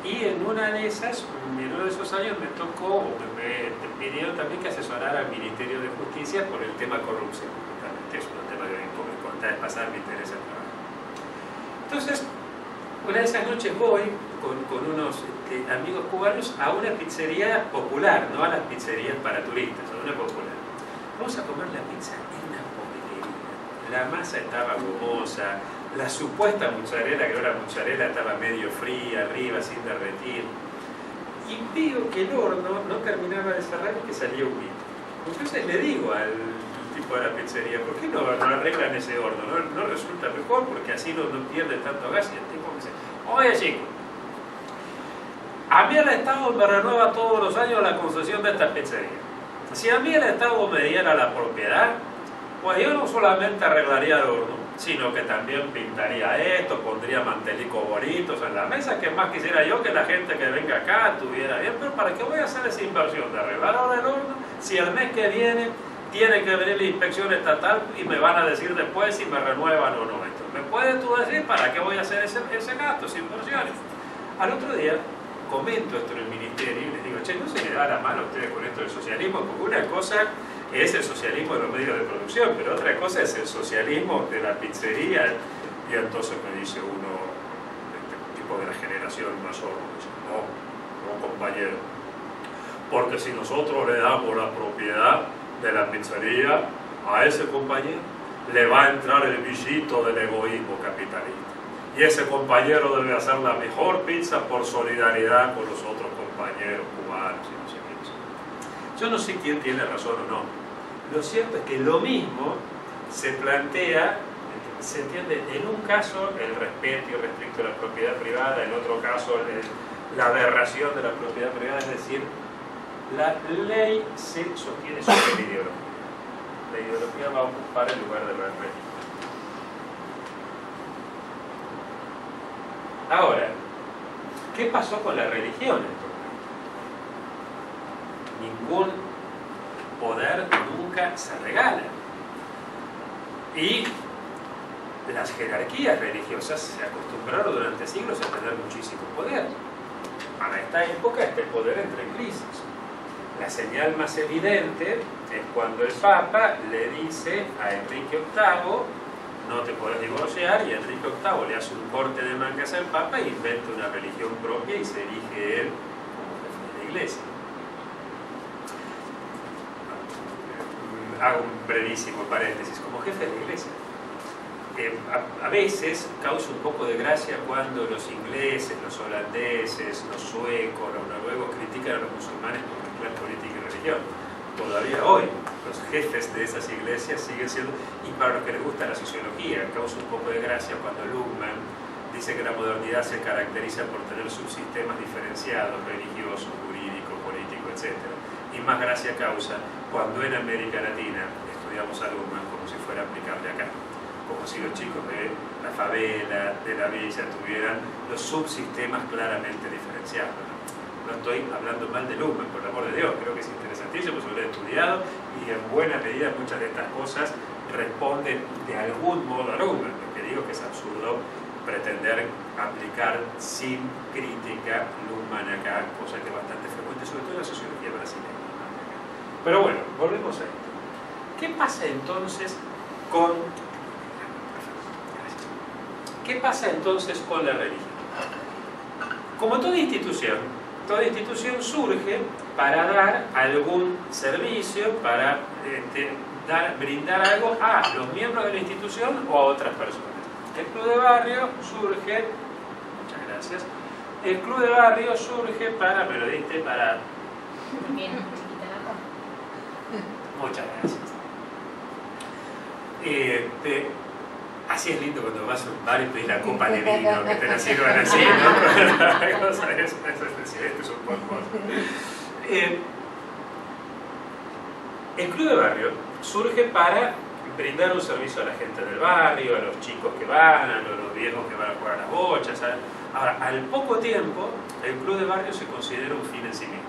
Y en uno de esos años me tocó, me pidieron también que asesorara al Ministerio de Justicia por el tema corrupción, que es un tema que como les conté de pasar me interesa el trabajo. Entonces, una de esas noches voy con unos amigos cubanos a una pizzería popular, no a las pizzerías para turistas, a una popular. Vamos a comer la pizza en una porquería. La masa estaba gomosa, la supuesta mozzarella, que no era mozzarella, estaba medio fría arriba, sin derretir. Y veo que el horno no terminaba de cerrar y que salía humito. Entonces le digo al tipo de la pizzería, ¿por qué no arreglan ese horno? ¿No resulta mejor? Porque así no pierde tanto gas. Y el tipo me dice, oye chico, a mí el Estado me renueva todos los años la concesión de esta pizzería. Si a mí el Estado me diera la propiedad, pues yo no solamente arreglaría el horno, sino que también pintaría esto, pondría mantelicos bonitos en la mesa, que más quisiera yo que la gente que venga acá estuviera bien. Pero ¿para qué voy a hacer esa inversión de arreglar ahora el horno si el mes que viene tiene que venir la inspección estatal y me van a decir después si me renuevan o no esto? ¿Me puedes tú decir para qué voy a hacer ese gasto, esas inversiones? Al otro día comento esto en el ministerio y les digo, che, ¿no se le da la mano a ustedes con esto del socialismo? Porque una cosa es el socialismo de los medios de producción, pero otra cosa es el socialismo de la pizzería. Y entonces me dice uno, tipo de la generación más joven, dice, no compañero, porque si nosotros le damos la propiedad de la pizzería a ese compañero, le va a entrar el bichito del egoísmo capitalista. Y ese compañero debe hacer la mejor pizza por solidaridad con los otros compañeros cubanos y no sé qué. Yo no sé quién tiene razón o no. Lo cierto es que lo mismo se plantea, se entiende, en un caso el respeto y restricto de la propiedad privada, en otro caso la aberración de la propiedad privada, es decir, la ley se sostiene sobre la ideología. La ideología va a ocupar el lugar de la religión. Ahora, ¿qué pasó con la religión entonces? Ningún poder nunca se regala. Y las jerarquías religiosas se acostumbraron durante siglos a tener muchísimo poder. Para esta época este poder entra en crisis. La señal más evidente es cuando el Papa le dice a Enrique VIII, no te podés divorciar, y Enrique VIII le hace un corte de mangas al Papa e inventa una religión propia y se elige él como jefe de la Iglesia. Hago un brevísimo paréntesis, como jefe de la Iglesia. A veces causa un poco de gracia cuando los ingleses, los holandeses, los suecos, los noruegos critican a los musulmanes por mezclar política y religión. Todavía hoy los jefes de esas iglesias siguen siendo, y para los que les gusta la sociología, causa un poco de gracia cuando Luhmann dice que la modernidad se caracteriza por tener subsistemas diferenciados, religioso, jurídico, político, etc. Y más gracia causa cuando en América Latina estudiamos a Luhmann como si fuera aplicable acá, como si los chicos de la favela, de la villa, tuvieran los subsistemas claramente diferenciados. No estoy hablando mal de Luhmann, por el amor de Dios, creo que es interesantísimo, pues lo he estudiado y en buena medida muchas de estas cosas responden de algún modo a Luhmann. Lo que digo es que es absurdo pretender aplicar sin crítica Luhmann acá, cosa que es bastante frecuente, sobre todo en la sociología brasileña. Pero bueno, volvemos a esto. ¿Qué pasa entonces con la religión? Como toda institución surge para dar algún servicio, para brindar algo a los miembros de la institución o a otras personas. El club de barrio surge, muchas gracias, el club de barrio surge para, me lo diste, para... Bien, chiquita la copa. Muchas gracias. Así es lindo cuando vas a un bar y pedís la copa de vino, que te la sirvan así, ¿no? Eso es decir, esto es un buen cosa. El club de barrio surge para brindar un servicio a la gente del barrio, a los chicos que van, a los viejos que van a jugar a las bochas. Ahora, al poco tiempo, el club de barrio se considera un fin en sí mismo.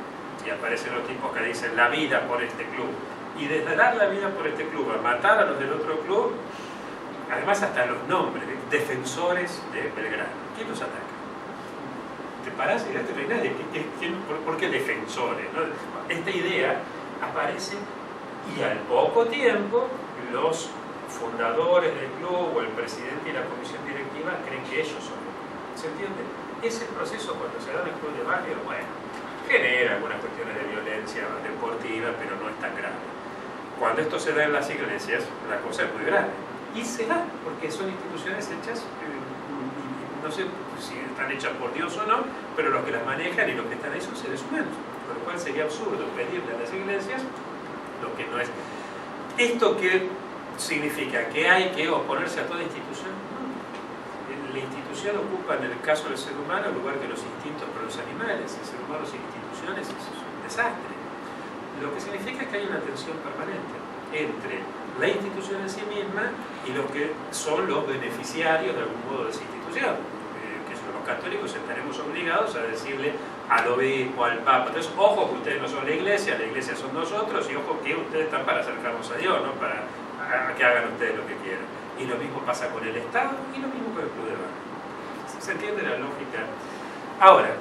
Y aparecen los tipos que dicen la vida por este club. Y desde dar la vida por este club a matar a los del otro club, además hasta los nombres, defensores de Belgrano. ¿Quién los ataca? ¿Te parás y no hay nadie? ¿Por qué defensores? ¿No? Esta idea aparece y al poco tiempo los fundadores del club o el presidente y la comisión directiva creen que ellos son. ¿Se entiende? Ese proceso cuando se da en el club de barrio, bueno, genera algunas cuestiones de violencia deportiva, pero no es tan grave. Cuando esto se da en las iglesias, la cosa es muy grave. Y se da, porque son instituciones hechas, no sé si están hechas por Dios o no, pero los que las manejan y los que están ahí son seres humanos. Por lo cual sería absurdo pedirle a las iglesias lo que no es. ¿Esto qué significa? ¿Que hay que oponerse a toda institución? No. La institución ocupa, en el caso del ser humano, el lugar que los instintos para los animales. El ser humano sin instituciones es un desastre. Lo que significa es que hay una tensión permanente entre la institución en sí misma y los que son los beneficiarios de algún modo de esa institución. Que son los católicos, estaremos obligados a decirle al obispo, al papa. Entonces, ojo que ustedes no son la iglesia son nosotros, y ojo que ustedes están para acercarnos a Dios, no para que hagan ustedes lo que quieran. Y lo mismo pasa con el Estado y lo mismo con el club de barrio. ¿Se entiende la lógica? Ahora,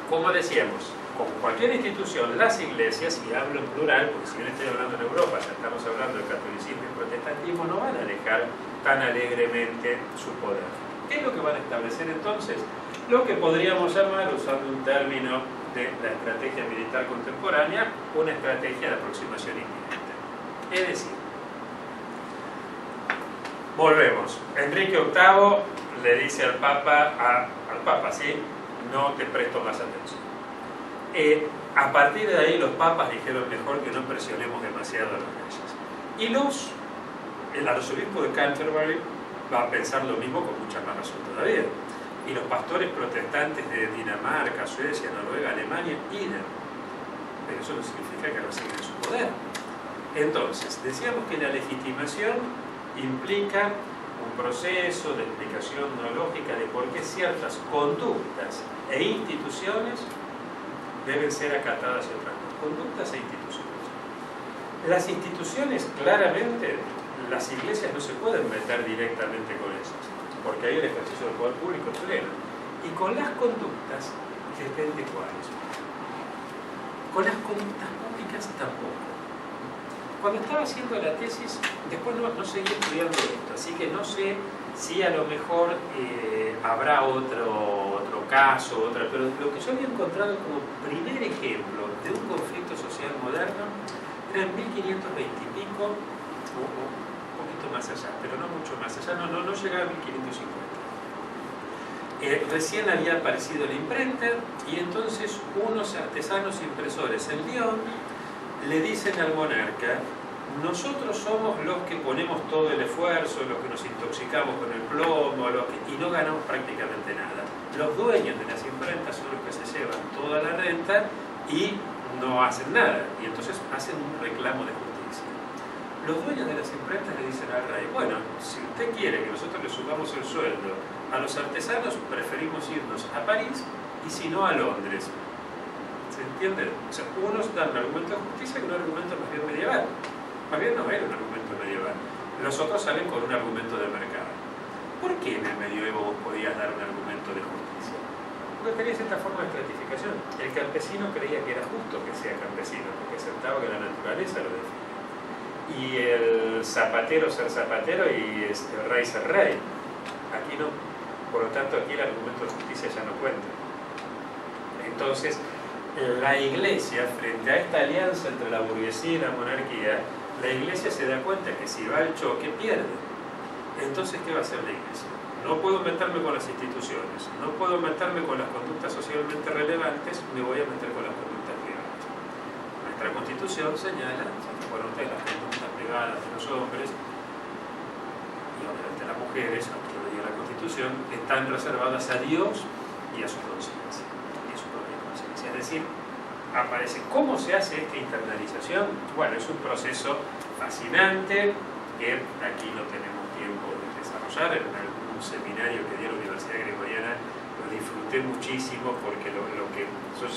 como decíamos, como cualquier institución, las iglesias, y hablo en plural, porque si bien estoy hablando en Europa, ya estamos hablando del catolicismo y el protestantismo, no van a dejar tan alegremente su poder. ¿Qué es lo que van a establecer entonces? Lo que podríamos llamar, usando un término de la estrategia militar contemporánea, una estrategia de aproximación inminente. Es decir, volvemos. Enrique VIII le dice al Papa, ¿sí? No te presto más atención. A partir de ahí los papas dijeron mejor que no presionemos demasiado a los reyes. Y el arzobispo de Canterbury va a pensar lo mismo con mucha más razón todavía. Y los pastores protestantes de Dinamarca, Suecia, Noruega, Alemania, idem. Pero eso no significa que reciben su poder. Entonces, decíamos que la legitimación implica un proceso de explicación lógica de por qué ciertas conductas e instituciones deben ser acatadas y otras no. Conductas e instituciones. Las instituciones, claramente, las iglesias no se pueden meter directamente con ellas, porque hay el ejercicio del poder público pleno. Y con las conductas, depende cuáles. Con las conductas públicas tampoco. cuando estaba haciendo la tesis, después no seguí estudiando esto, así que no sé si a lo mejor habrá otro caso, pero lo que yo había encontrado como primer ejemplo de un conflicto social moderno era en 1520 y pico, o un poquito más allá, pero no mucho más allá, no llegaba a 1550. Recién había aparecido la imprenta y entonces unos artesanos impresores en Lyon le dicen al monarca: nosotros somos los que ponemos todo el esfuerzo, los que nos intoxicamos con el plomo, y no ganamos prácticamente nada. Los dueños de las imprentas son los que se llevan toda la renta y no hacen nada, y entonces hacen un reclamo de justicia. Los dueños de las imprentas le dicen al rey: bueno, si usted quiere que nosotros le subamos el sueldo a los artesanos, preferimos irnos a París y si no a Londres. ¿Se entiende? O sea, unos dan un argumento de justicia y un argumento más bien medieval. Más bien no era un argumento medieval. Los otros salen con un argumento de mercado. ¿Por qué en el medioevo vos podías dar un argumento de justicia? Porque tenía esta forma de estratificación. El campesino creía que era justo que sea campesino, porque aceptaba que la naturaleza lo define. Y el zapatero ser zapatero y el rey ser rey. Aquí no. Por lo tanto, aquí el argumento de justicia ya no cuenta. Entonces, la Iglesia, frente a esta alianza entre la burguesía y la monarquía, la Iglesia se da cuenta que si va al choque, pierde. Entonces, ¿qué va a hacer la Iglesia? No puedo meterme con las instituciones, no puedo meterme con las conductas socialmente relevantes, me voy a meter con las conductas privadas. Nuestra Constitución señala, bueno, ustedes, las conductas privadas de los hombres y obviamente las mujeres, aunque lo diga la Constitución, están reservadas a Dios y a su conciencia, y a su propia conciencia. Es decir, aparece. ¿Cómo se hace esta internalización? Bueno, es un proceso fascinante que aquí no tenemos tiempo de desarrollar. En algún seminario que dio la Universidad Gregoriana lo disfruté muchísimo porque lo que yo